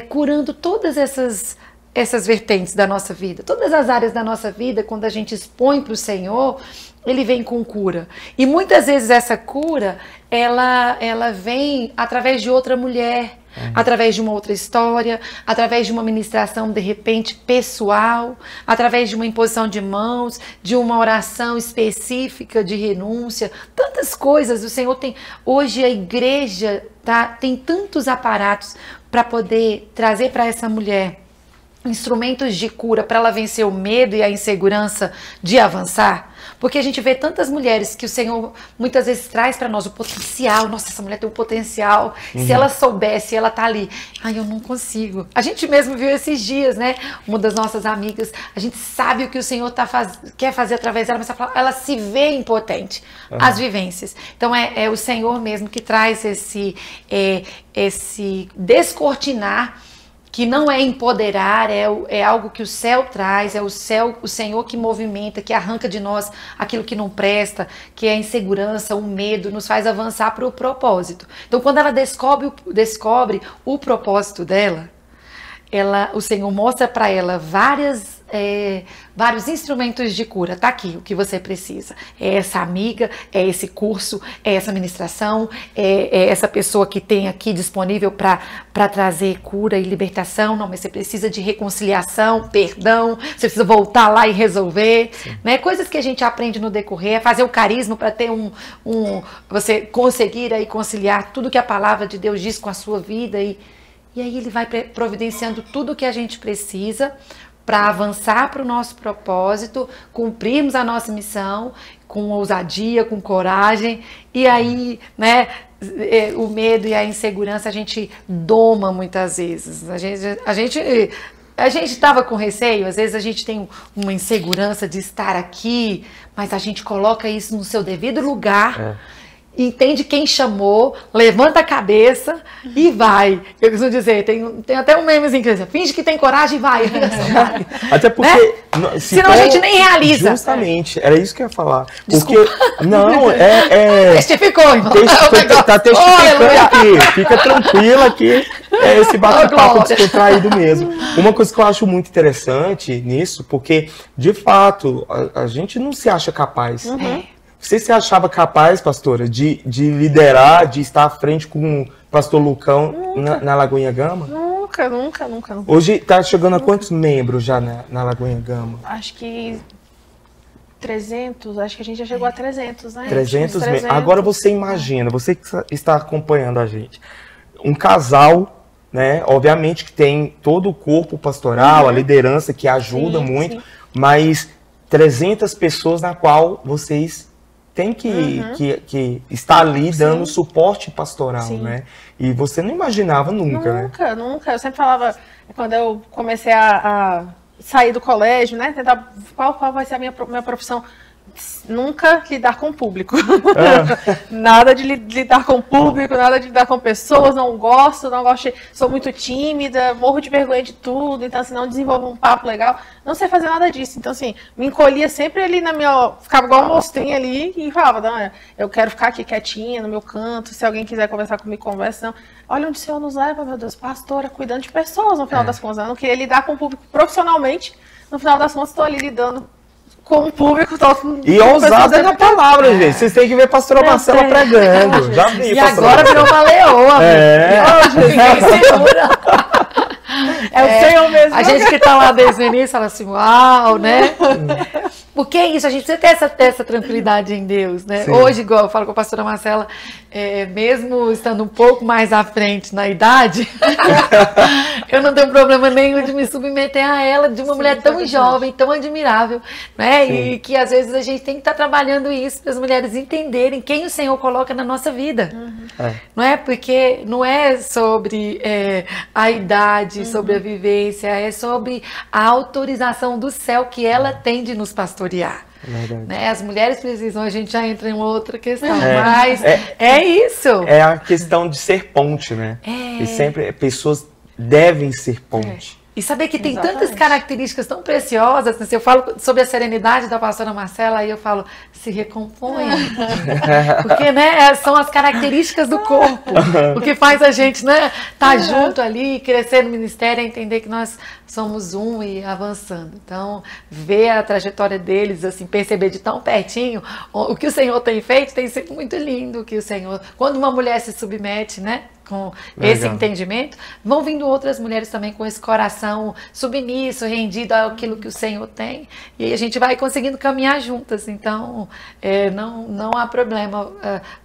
curando todas essas vertentes da nossa vida, todas as áreas da nossa vida. Quando a gente expõe para o Senhor, ele vem com cura. E muitas vezes essa cura, ela vem através de outra mulher, através de uma outra história, através de uma ministração, de repente, pessoal, através de uma imposição de mãos, de uma oração específica de renúncia, tantas coisas. O Senhor tem, hoje a igreja tem tantos aparatos para poder trazer para essa mulher instrumentos de cura para ela vencer o medo e a insegurança de avançar. Porque a gente vê tantas mulheres que o Senhor muitas vezes traz para nós o potencial. Nossa, essa mulher tem um potencial. Se ela soubesse, ela tá ali. Ai, eu não consigo. A gente mesmo viu esses dias, né? Uma das nossas amigas, a gente sabe o que o Senhor quer fazer através dela, mas ela se vê impotente. As vivências. Então é o Senhor mesmo que traz esse descortinar, que não é empoderar, é algo que o céu traz, é o Senhor que movimenta, que arranca de nós aquilo que não presta, que é a insegurança, o medo, nos faz avançar para o propósito. Então, quando ela descobre o propósito dela, o Senhor mostra para ela vários instrumentos de cura. Tá aqui o que você precisa. É essa amiga, é esse curso, é essa ministração, é essa pessoa que tem aqui disponível para trazer cura e libertação. Não, mas você precisa de reconciliação, perdão, você precisa voltar lá e resolver. Né? Coisas que a gente aprende no decorrer, é fazer o carisma para ter você conseguir aí conciliar tudo que a palavra de Deus diz com a sua vida e aí ele vai providenciando tudo o que a gente precisa para avançar para o nosso propósito, cumprirmos a nossa missão com ousadia, com coragem. E aí, né, o medo e a insegurança a gente doma muitas vezes. A gente estava com receio, às vezes a gente tem uma insegurança de estar aqui, mas a gente coloca isso no seu devido lugar. Entende quem chamou, levanta a cabeça e vai. Eu costumo dizer, tem até um memezinho que diz, finge que tem coragem e vai. Até porque... Né? Senão a gente nem realiza. Justamente, era isso que eu ia falar. Desculpa. Porque, não, Testificou, irmão. Tá testificando aqui. Fica tranquila que é esse bate-papo descontraído mesmo. Uma coisa que eu acho muito interessante nisso, porque, de fato, a gente não se acha capaz. Você se achava capaz, pastora, de liderar, de estar à frente com o pastor Lucão na Lagoinha Gama? Nunca. Hoje está chegando a quantos membros já na Lagoinha Gama? Acho que 300, acho que a gente já chegou a 300, né? 300 membros. Agora você imagina, você que está acompanhando a gente, um casal, né? Obviamente que tem todo o corpo pastoral, a liderança que ajuda muito, mas 300 pessoas na qual vocês tem que estar ali dando suporte pastoral, né? E você não imaginava nunca, né? Nunca. Eu sempre falava, quando eu comecei a sair do colégio, né? Tentar qual vai ser a minha profissão. Nunca lidar com o público. Nada de lidar com o público, nada de lidar com pessoas, não gosto, sou muito tímida, morro de vergonha de tudo, então assim, não desenvolvo um papo legal, não sei fazer nada disso. Então assim, me encolhia sempre ali ficava igual uma mostrinha ali e falava, não, eu quero ficar aqui quietinha no meu canto, se alguém quiser conversar comigo, conversa. Não. Olha onde o Senhor nos leva, meu Deus, pastora, cuidando de pessoas no final das contas. Eu não queria lidar com o público profissionalmente, no final das contas estou ali lidando com o público. E ousada na palavra, gente. Vocês têm que ver a pastora Marcela pregando. Já vi. E agora virou uma leoa. É o Senhor mesmo. A gente que tá lá desde o início fala assim, uau, né? Porque é isso, a gente precisa ter essa tranquilidade em Deus, né? Sim. Hoje, igual eu falo com a pastora Marcela, mesmo estando um pouco mais à frente na idade, eu não tenho problema nenhum de me submeter a ela, de uma mulher tão jovem, tão admirável, né? Sim. E que às vezes a gente tem que estar trabalhando isso para as mulheres entenderem quem o Senhor coloca na nossa vida. Não é? Porque não é sobre a idade, sobre a vivência, é sobre a autorização do céu que ela tem de nos pastorear. Né? As mulheres precisam, a gente já entra em uma outra questão, mas é isso. É a questão de ser ponte, né? E sempre pessoas devem ser ponte. E saber que tem tantas características tão preciosas, né? Se eu falo sobre a serenidade da pastora Marcela, aí eu falo, se recompõe. Porque, né, são as características do corpo. O que faz a gente, né, tá junto ali, crescer no ministério, é entender que nós somos um e avançando. Então, ver a trajetória deles, assim, perceber de tão pertinho o que o Senhor tem feito, tem sido muito lindo. Que o Senhor, quando uma mulher se submete, né, com esse entendimento, vão vindo outras mulheres também com esse coração submisso, rendido àquilo que o Senhor tem, e aí a gente vai conseguindo caminhar juntas. Então, não há problema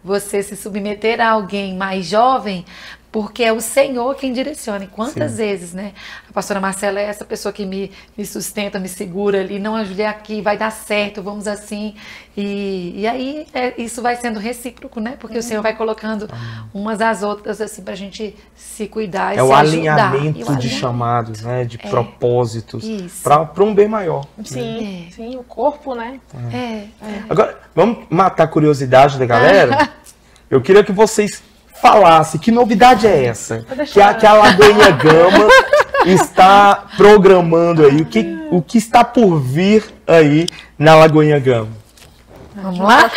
você se submeter a alguém mais jovem, porque é o Senhor quem direciona. E quantas vezes, né? A pastora Marcela é essa pessoa que me sustenta, me segura ali. Não, a Julia aqui, vai dar certo, vamos assim. E aí isso vai sendo recíproco, né? Porque o Senhor vai colocando umas às outras, assim, pra gente se cuidar e se ajudar. Alinhamento de chamados, né? De propósitos. Para um bem maior. Sim, sim, o corpo, né? Agora, vamos matar a curiosidade da galera? Eu queria que vocês falasse, que novidade é essa? Que a Lagoinha Gama está programando aí, o que está por vir aí na Lagoinha Gama? Vamos lá?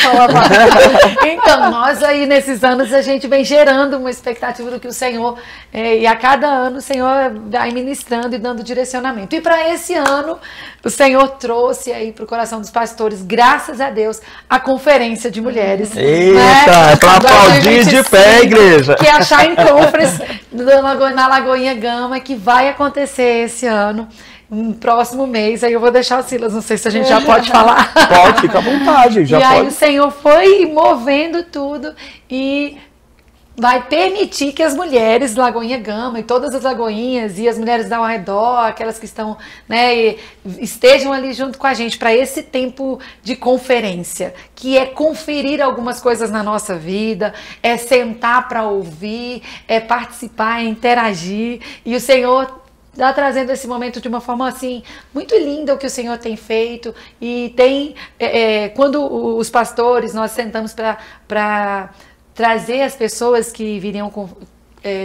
Então, nós aí nesses anos a gente vem gerando uma expectativa do que o Senhor, e a cada ano o Senhor vai ministrando e dando direcionamento. E para esse ano, o Senhor trouxe aí para o coração dos pastores, graças a Deus, a conferência de mulheres. Eita, né? Para aplaudir de pé, igreja. Que é a Shine Conference na Lagoinha Gama, que vai acontecer esse ano. No próximo mês, aí eu vou deixar o Silas, não sei se a gente já pode falar. Pode, fica à vontade. E aí o Senhor foi movendo tudo e vai permitir que as mulheres Lagoinha Gama e todas as lagoinhas e as mulheres ao redor, aquelas que estão, né, estejam ali junto com a gente para esse tempo de conferência, que é conferir algumas coisas na nossa vida, é sentar para ouvir, é participar, é interagir, e o Senhor está trazendo esse momento de uma forma assim muito linda, o que o Senhor tem feito. E tem quando os pastores, nós sentamos para trazer as pessoas que viriam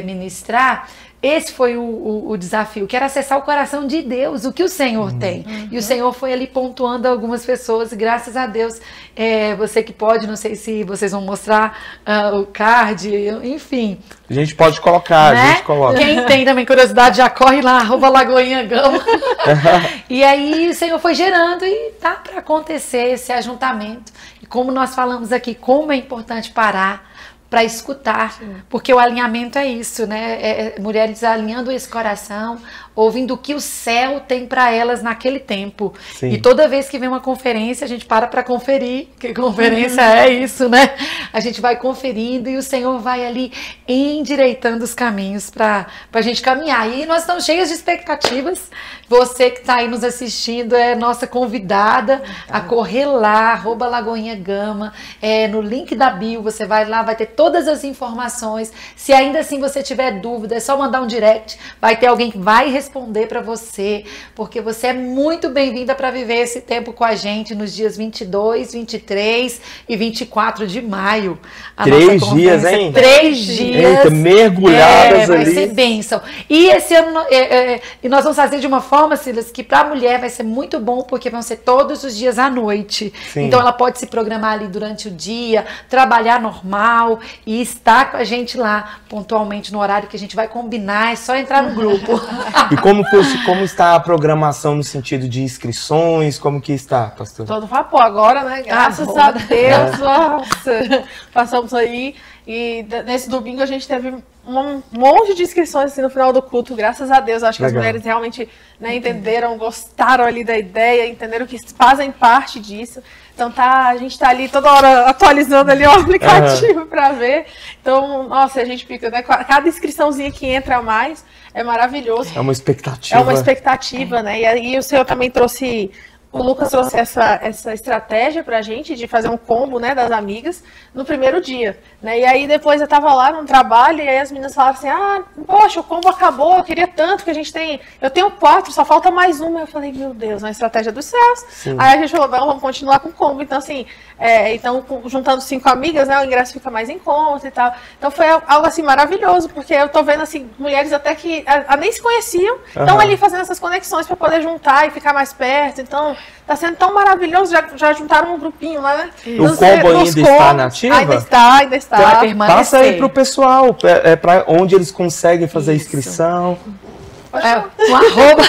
ministrar, esse foi o desafio, que era acessar o coração de Deus, o que o Senhor tem. E o Senhor foi ali pontuando algumas pessoas, e graças a Deus, você que pode, não sei se vocês vão mostrar o card, enfim. A gente pode colocar, né? A gente coloca. Quem tem também curiosidade, já corre lá, @Lagoinha Gama. E aí o Senhor foi gerando e tá para acontecer esse ajuntamento. E como nós falamos aqui, como é importante parar para escutar, porque o alinhamento é isso, né? Mulheres alinhando esse coração, ouvindo o que o céu tem para elas naquele tempo. Sim. E toda vez que vem uma conferência, a gente para conferir, que conferência é isso, né? A gente vai conferindo e o Senhor vai ali endireitando os caminhos para a gente caminhar. E nós estamos cheios de expectativas. Você que está aí nos assistindo é nossa convidada a correr lá, @Lagoinha Gama, no link da bio, você vai lá, vai ter todas as informações. Se ainda assim você tiver dúvida, é só mandar um direct, vai ter alguém que vai responder para você, porque você é muito bem-vinda para viver esse tempo com a gente nos dias 22, 23 e 24 de maio. 3 dias, hein? 3 dias. Eita, mergulhadas ali. Vai ser bênção. E esse ano, e nós vamos fazer de uma forma, Silas, que para a mulher vai ser muito bom, porque vão ser todos os dias à noite. Sim. Então ela pode se programar ali durante o dia, trabalhar normal e estar com a gente lá pontualmente no horário que a gente vai combinar, é só entrar no grupo. E como está a programação no sentido de inscrições? Como que está, pastor? Todo vapor agora, né? Graças a Deus, nossa. Passamos aí e nesse domingo a gente teve um monte de inscrições assim, no final do culto, graças a Deus. Acho que as mulheres realmente, né, entenderam, gostaram ali da ideia, entenderam que fazem parte disso. Então a gente tá ali toda hora atualizando ali o aplicativo para ver. Então, nossa, a gente fica, né? Cada inscriçãozinha que entra a mais é maravilhoso. É uma expectativa. É uma expectativa, né? E aí o Senhor também trouxe... O Lucas trouxe essa estratégia pra gente de fazer um combo, né, das amigas no primeiro dia, né? E aí depois eu tava lá no trabalho e aí as meninas falaram assim, poxa, o combo acabou, eu queria tanto que a gente tem... Eu tenho 4, só falta mais uma. Eu falei, meu Deus, a estratégia dos céus. Sim. Aí a gente falou, vamos continuar com o combo. Então assim, então juntando 5 amigas, né, o ingresso fica mais em conta e tal. Então foi algo assim maravilhoso, porque eu tô vendo assim, mulheres até que nem se conheciam, estão ali fazendo essas conexões para poder juntar e ficar mais perto. Então tá sendo tão maravilhoso, já juntaram um grupinho lá, né? O combo ainda está na ativa? Ainda está. Então, passa aí pro pessoal, para onde eles conseguem fazer a inscrição. o arroba,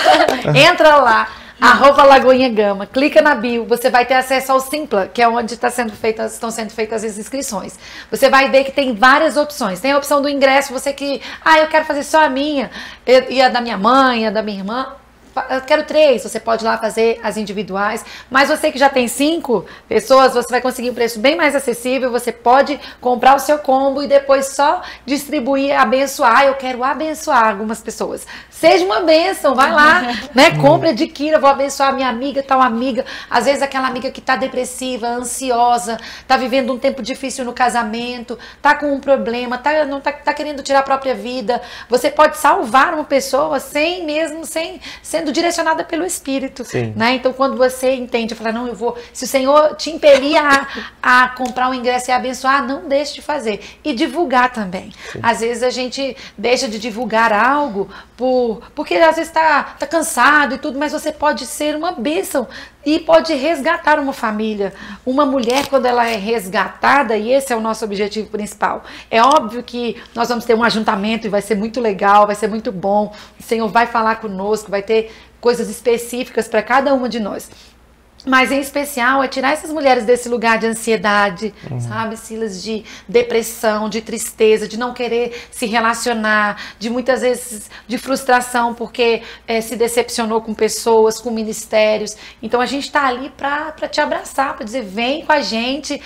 entra lá, arroba Lagoinha Gama, clica na bio, você vai ter acesso ao Simpla, que é onde estão sendo feitas as inscrições. Você vai ver que tem várias opções. Tem a opção do ingresso, você que, eu quero fazer só a minha, e a da minha mãe, a da minha irmã. Eu quero 3, você pode ir lá fazer as individuais, mas você que já tem 5 pessoas, você vai conseguir um preço bem mais acessível, você pode comprar o seu combo e depois só distribuir, abençoar. Eu quero abençoar algumas pessoas. Seja uma bênção, vai lá, né? Compre, adquira, vou abençoar minha amiga, tal amiga. Às vezes aquela amiga que tá depressiva, ansiosa, tá vivendo um tempo difícil no casamento, tá com um problema, tá querendo tirar a própria vida. Você pode salvar uma pessoa sendo direcionada pelo Espírito, né? Então, quando você entende, fala, não, se o Senhor te impelir a comprar um ingresso e abençoar, não deixe de fazer. E divulgar também. Sim. Às vezes a gente deixa de divulgar algo porque às vezes tá cansado e tudo, mas você pode ser uma bênção e pode resgatar uma família. Uma mulher, quando ela é resgatada, e esse é o nosso objetivo principal, é óbvio que nós vamos ter um ajuntamento e vai ser muito legal, vai ser muito bom, o Senhor vai falar conosco, vai ter coisas específicas para cada uma de nós. Mas em especial é tirar essas mulheres desse lugar de ansiedade, sabe, Silas, de depressão, de tristeza, de não querer se relacionar, de muitas vezes de frustração porque se decepcionou com pessoas, com ministérios. Então a gente está ali para te abraçar, para dizer, vem com a gente,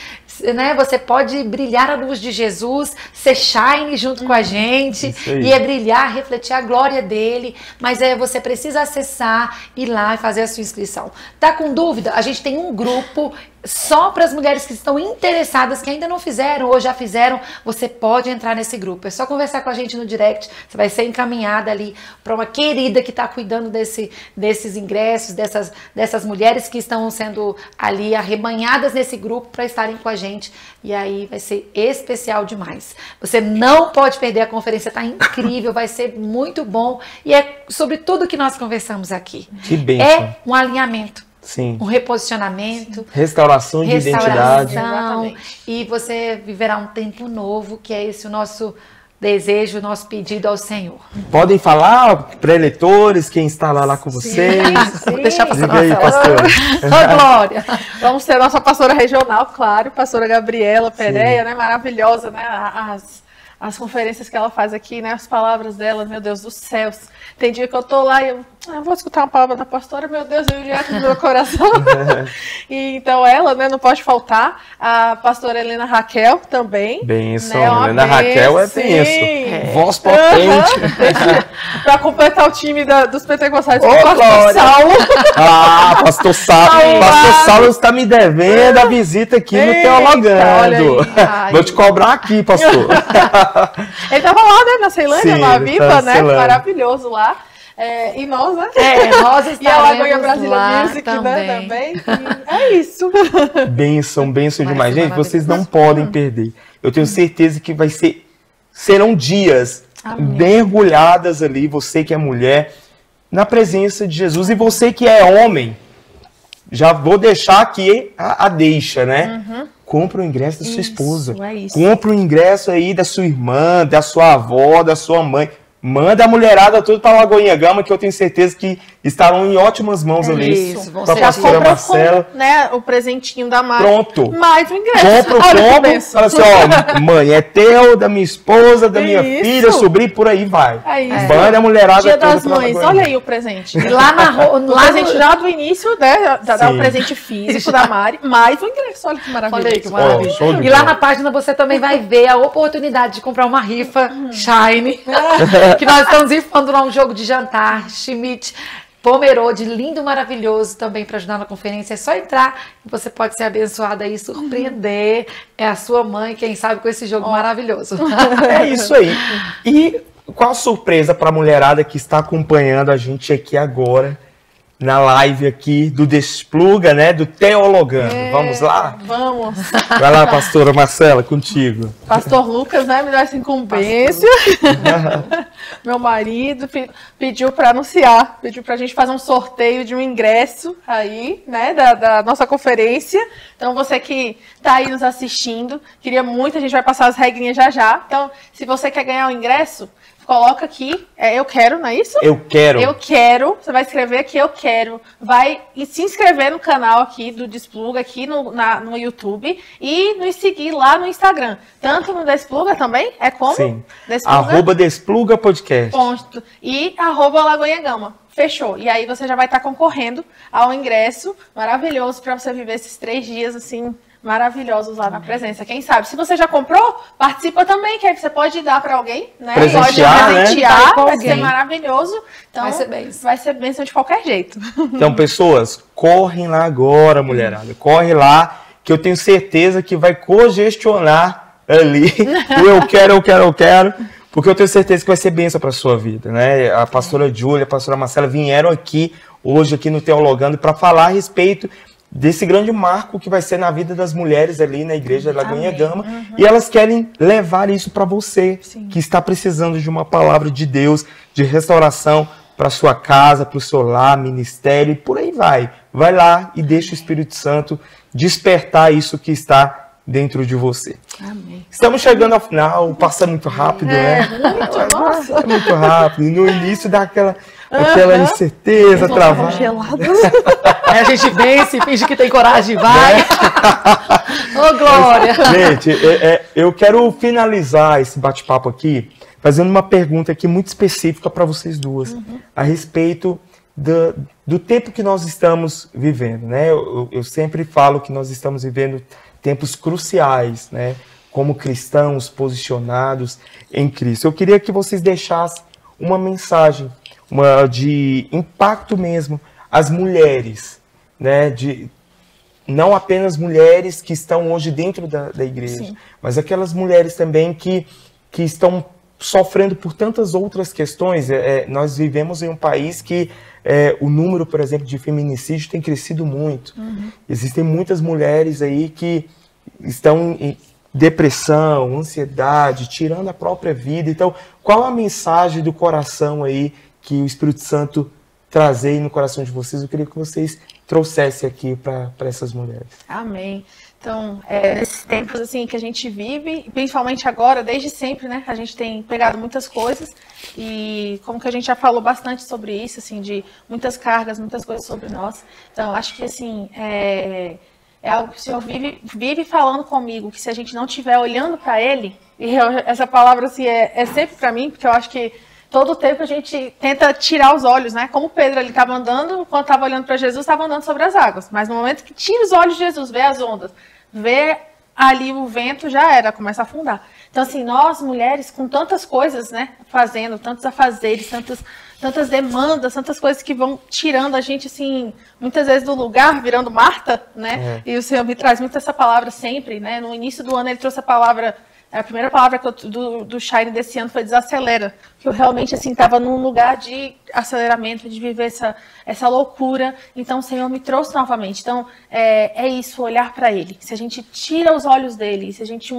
né? Você pode brilhar a luz de Jesus, ser shine junto com a gente, e brilhar, refletir a glória dele, mas você precisa acessar, ir lá e fazer a sua inscrição. Tá com dúvida? A gente tem um grupo só para as mulheres que estão interessadas, que ainda não fizeram ou já fizeram. Você pode entrar nesse grupo. É só conversar com a gente no direct. Você vai ser encaminhada ali para uma querida que está cuidando desses ingressos, dessas mulheres que estão sendo ali arrebanhadas nesse grupo para estarem com a gente. E aí vai ser especial demais. Você não pode perder, a conferência está incrível, vai ser muito bom. E é sobre tudo que nós conversamos aqui. Que bênção. É um alinhamento. Sim. Um reposicionamento. Restauração de identidade. E você viverá um tempo novo, que é esse o nosso desejo, o nosso pedido ao Senhor. Podem falar, pré-eleitores, quem está lá com vocês. Vou deixar passar aí, pastora. Ô, Glória. Vamos ter a nossa pastora regional, claro, pastora Gabriela Pereira, né? Maravilhosa, né? As conferências que ela faz aqui, né? As palavras dela, meu Deus dos céus. Tem dia que eu tô lá e eu vou escutar uma palavra da pastora, meu Deus, eu direto no meu coração. E então ela, né, não pode faltar. A pastora Helena Raquel também. Benção, né, Helena Raquel é benção. Voz potente. Para completar o time dos pentecostais, o pastor Saulo. Pastor Saulo. Pastor Saulo está me devendo a visita aqui no Teologando. Vou te cobrar aqui, pastor. Ele estava lá, né, na Ceilândia, Sim, na Viva, né? Maravilhoso lá. E nós, né? Nós estaremos e a Lagoinha Brasília Music, também. Né, também. E é isso. Benção demais. Gente, vocês não podem perder. Eu tenho certeza que serão dias mergulhadas ali, você que é mulher, na presença de Jesus. E você que é homem, já vou deixar aqui a deixa, né? Compra o ingresso da sua esposa. Compra o ingresso aí da sua irmã, da sua avó, da sua mãe. Manda a mulherada toda para a Lagoinha Gama, que eu tenho certeza que estarão em ótimas mãos ali. Isso, para a pastora Marcela. Né, o presentinho da Mari. Pronto. Mais o ingresso. Compra. Fala assim, mãe, é teu, da minha esposa, da minha filha, sobrinho, por aí vai. É isso. Manda a mulherada Dia toda das Mães, olha aí o presente. E lá o presente já do início, né, dá um presente físico da Mari, mais o ingresso. Olha que maravilha. Olha aí que maravilha. E lá na página você também vai ver a oportunidade de comprar uma rifa Shine. Que nós estamos inflando lá um jogo de jantar, Schmidt, Pomerode, lindo, maravilhoso também para ajudar na conferência. É só entrar e você pode ser abençoada aí, surpreender a sua mãe, quem sabe, com esse jogo maravilhoso. É isso aí. E qual a surpresa para a mulherada que está acompanhando a gente aqui agora, na live aqui do Despluga, né, do Teologando. Vamos lá? Vamos. Vai lá, pastora Marcela, contigo. Pastor Lucas, né, me dá essa incumbência. Meu marido pediu para anunciar, pediu para a gente fazer um sorteio de um ingresso aí, né, da nossa conferência. Então, você que está aí nos assistindo, queria muito, a gente vai passar as regrinhas já. Então, se você quer ganhar o ingresso, coloca aqui, eu quero, não é isso? Eu quero. Eu quero, você vai escrever aqui, eu quero. Vai se inscrever no canal aqui do Despluga, aqui no YouTube, e nos seguir lá no Instagram. Tanto no Despluga também, é como? Sim. Despluga, @Despluga Podcast. Ponto. E @Lagoinha Gama. Fechou. E aí você já vai estar concorrendo ao ingresso maravilhoso para você viver esses 3 dias, assim, maravilhosos lá na presença. Quem sabe? Se você já comprou, participa também, que aí você pode dar para alguém, né? Presentear, presentear, né? Vai ser maravilhoso. Então, vai ser bênção de qualquer jeito. Então, pessoas, correm lá agora, mulherada. Corre lá, que eu tenho certeza que vai congestionar ali o eu quero, porque eu tenho certeza que vai ser bênção para sua vida, né? A pastora Júlia, a pastora Marcela vieram aqui, hoje aqui no Teologando, para falar a respeito desse grande marco que vai ser na vida das mulheres ali na igreja da Lagoinha Gama. E elas querem levar isso para você, que está precisando de uma palavra de Deus, de restauração para sua casa, para o seu lar, ministério, e por aí vai. Vai lá e deixa o Espírito Santo despertar isso que está dentro de você. Amém. Estamos chegando ao final, passa muito rápido, né? É muito rápido. No início dá aquela incerteza, travada. Aí a gente vence, finge que tem coragem, vai. Ô, glória! Gente, eu quero finalizar esse bate-papo aqui fazendo uma pergunta aqui muito específica para vocês duas, a respeito do tempo que nós estamos vivendo, né? Eu sempre falo que nós estamos vivendo tempos cruciais, né? Como cristãos posicionados em Cristo. Eu queria que vocês deixassem uma mensagem, de impacto mesmo às mulheres, né? Não apenas mulheres que estão hoje dentro da igreja, mas aquelas mulheres também que estão sofrendo por tantas outras questões. Nós vivemos em um país que o número, por exemplo, de feminicídio tem crescido muito. Existem muitas mulheres aí que estão em depressão, ansiedade, tirando a própria vida. Então, qual a mensagem do coração aí que o Espírito Santo traz aí no coração de vocês? Eu queria que vocês trouxessem aqui para essas mulheres. Amém. Então, nesses tempos assim que a gente vive, principalmente agora, desde sempre, né? A gente tem pegado muitas coisas e como que a gente já falou bastante sobre isso, assim, de muitas cargas, muitas coisas sobre nós. Então, acho que assim, é algo que o Senhor vive falando comigo, que se a gente não estiver olhando para Ele, e essa palavra assim, é sempre para mim, porque eu acho que todo o tempo a gente tenta tirar os olhos, né? Como Pedro, ele estava andando, quando estava olhando para Jesus, estava andando sobre as águas. Mas no momento que tira os olhos de Jesus, vê as ondas, vê ali o vento, já era, começa a afundar. Então, assim, nós, mulheres, com tantas coisas, né? Fazendo, tantos afazeres, tantas demandas, tantas coisas que vão tirando a gente, assim, muitas vezes do lugar, virando Marta, né? E o Senhor me traz muito essa palavra sempre, né? No início do ano ele trouxe a palavra... A primeira palavra do Shine desse ano foi desacelera, que eu realmente assim estava num lugar de aceleramento, de viver essa loucura. Então o Senhor me trouxe novamente. Então é isso, olhar para Ele. Se a gente tira os olhos dele, se a gente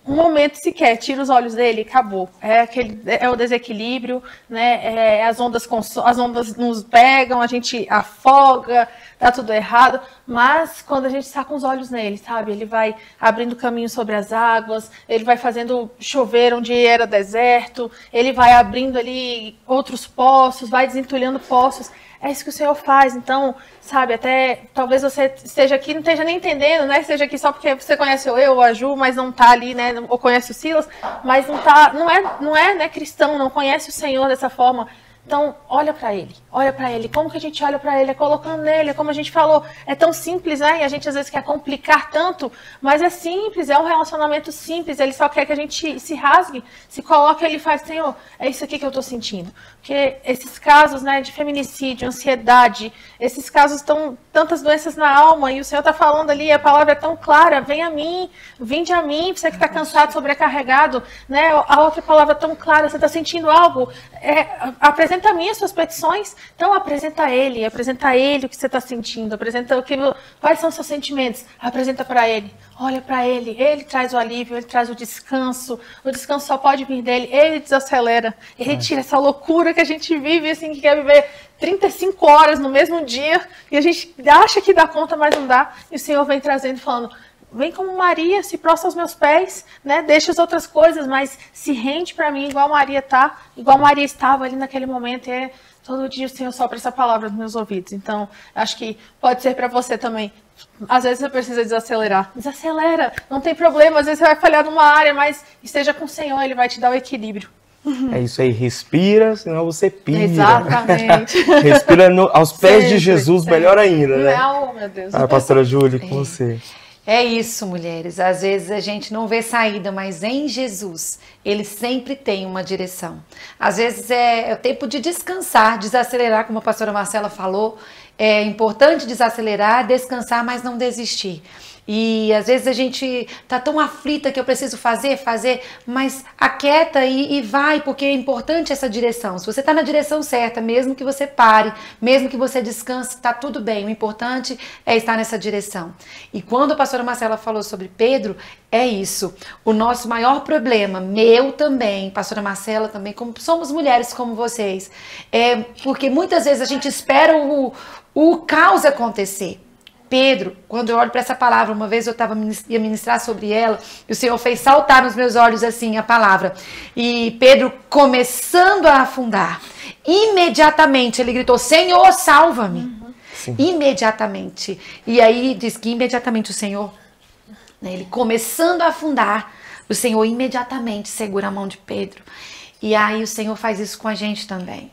um momento sequer tira os olhos dele, acabou. É o desequilíbrio, né? As ondas nos pegam, a gente afoga, tá tudo errado. Mas quando a gente está com os olhos nele, sabe? Ele vai abrindo caminho sobre as águas, ele vai fazendo chover onde era deserto, ele vai abrindo ali outros poços, vai desentulhando poços. É isso que o Senhor faz. Então, sabe, até talvez você esteja aqui, não esteja nem entendendo, né? Esteja aqui só porque você conhece eu ou a Ju, mas não tá ali, né? Ou conhece o Silas, mas não é, né, cristão, não conhece o Senhor dessa forma. Então, olha para Ele. Como que a gente olha para Ele? É colocando nele, é como a gente falou, é tão simples, né? E a gente às vezes quer complicar tanto, mas é simples, é um relacionamento simples. Ele só quer que a gente se rasgue, se coloque Ele e faz, Senhor, é isso aqui que eu estou sentindo. Porque esses casos, né, de feminicídio, ansiedade, esses casos estão tantas doenças na alma, e o Senhor está falando ali, a palavra é tão clara, vem a mim, vinde a mim, você que está cansado, sobrecarregado, né? A outra palavra tão clara, você está sentindo algo, apresenta a mim as suas petições, então apresenta a Ele o que você está sentindo, quais são os seus sentimentos, apresenta para Ele, olha para Ele traz o alívio, Ele traz o descanso só pode vir dEle, Ele desacelera, Ele tira essa loucura que a gente vive, assim, que quer viver 35 horas no mesmo dia, e a gente acha que dá conta, mas não dá, e o Senhor vem trazendo, falando, vem como Maria, se prostra aos meus pés, né? Deixa as outras coisas, mas se rende para mim igual Maria tá, igual Maria estava ali naquele momento. Todo dia o Senhor sopra essa palavra nos meus ouvidos. Então, acho que pode ser para você também. Às vezes você precisa desacelerar. Desacelera, não tem problema. Às vezes você vai falhar numa área, mas esteja com o Senhor, Ele vai te dar o equilíbrio. É isso aí, respira, senão você pira. Exatamente. Respira aos pés Sempre, de Jesus, sempre. melhor ainda, né? Não, meu Deus. Pastora Júlia, com você. É isso, mulheres. Às vezes a gente não vê saída, mas em Jesus, Ele sempre tem uma direção. Às vezes é o tempo de descansar, desacelerar, como a pastora Marcela falou. É importante desacelerar, descansar, mas não desistir. E às vezes a gente tá tão aflita que eu preciso fazer, mas aquieta e vai, porque é importante essa direção. Se você tá na direção certa, mesmo que você pare, mesmo que você descanse, tá tudo bem. O importante é estar nessa direção. E quando a pastora Marcela falou sobre Pedro, é isso. O nosso maior problema, meu também, pastora Marcela também, como somos mulheres como vocês, é porque muitas vezes a gente espera o caos acontecer. Pedro, quando eu olho para essa palavra, uma vez eu ia ministrar sobre ela, e o Senhor fez saltar nos meus olhos assim a palavra. E Pedro começando a afundar, imediatamente ele gritou, Senhor, salva-me. Imediatamente. E aí diz que imediatamente o Senhor, né, ele começando a afundar, o Senhor imediatamente segura a mão de Pedro. E aí o Senhor faz isso com a gente também.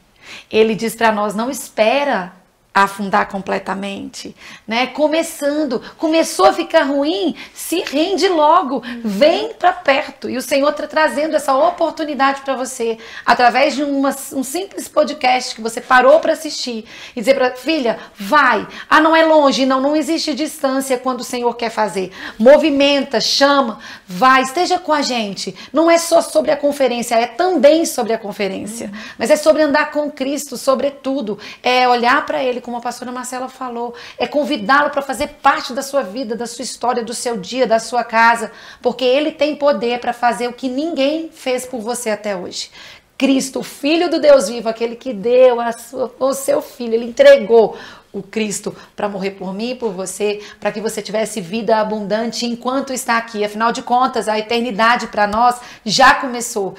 Ele diz para nós, não espera afundar completamente, né? Começou a ficar ruim, se rende logo, vem para perto. E o Senhor está trazendo essa oportunidade para você, através de um simples podcast que você parou para assistir e dizer para filha, vai. Não é longe, não existe distância quando o Senhor quer fazer. Movimenta, chama, vai, esteja com a gente. Não é só sobre a conferência, é também sobre a conferência, mas é sobre andar com Cristo, sobretudo, é olhar para Ele, como a pastora Marcela falou, é convidá-lo para fazer parte da sua vida, da sua história, do seu dia, da sua casa, porque Ele tem poder para fazer o que ninguém fez por você até hoje. Cristo, o Filho do Deus vivo, aquele que deu o seu Filho, Ele entregou o Cristo para morrer por mim e por você, para que você tivesse vida abundante enquanto está aqui. Afinal de contas, a eternidade para nós já começou.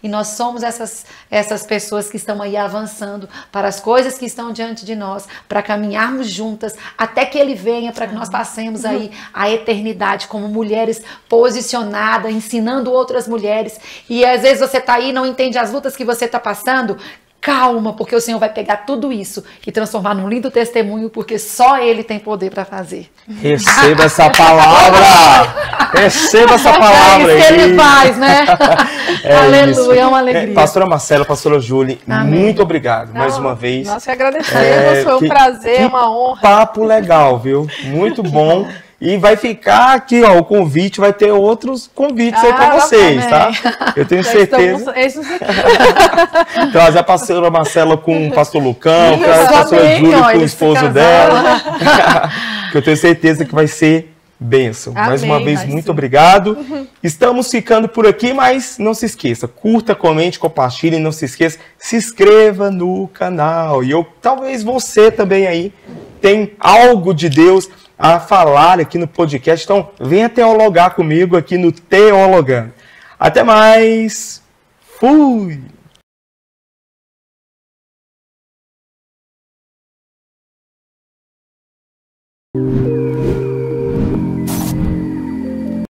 E nós somos essas pessoas que estão aí avançando para as coisas que estão diante de nós, para caminharmos juntas até que Ele venha, para que nós passemos aí a eternidade como mulheres posicionadas, ensinando outras mulheres. E às vezes você está aí e não entende as lutas que você está passando. Calma, porque o Senhor vai pegar tudo isso e transformar num lindo testemunho, porque só Ele tem poder para fazer. Receba essa palavra! Receba essa palavra! É isso que Ele faz, né? Aleluia, isso. É uma alegria. Pastora Marcela, pastora Júlia, muito obrigado mais uma vez. Nós que agradecemos, foi um prazer, uma honra. Papo legal, viu? Muito bom. E vai ficar aqui, ó, o convite, vai ter outros convites aí para vocês, tá? Eu tenho certeza. Trazer a pastora Marcela com o pastor Lucão, trazer a pastora Júlia com o esposo dela. Que eu tenho certeza que vai ser bênção. Mais uma vez, muito obrigado. Estamos ficando por aqui, mas não se esqueça, curta, comente, compartilhe, não se esqueça, se inscreva no canal. E talvez você também aí tem algo de Deus a falar aqui no podcast. Então, venha teologar comigo aqui no Teologando. Até mais. Fui!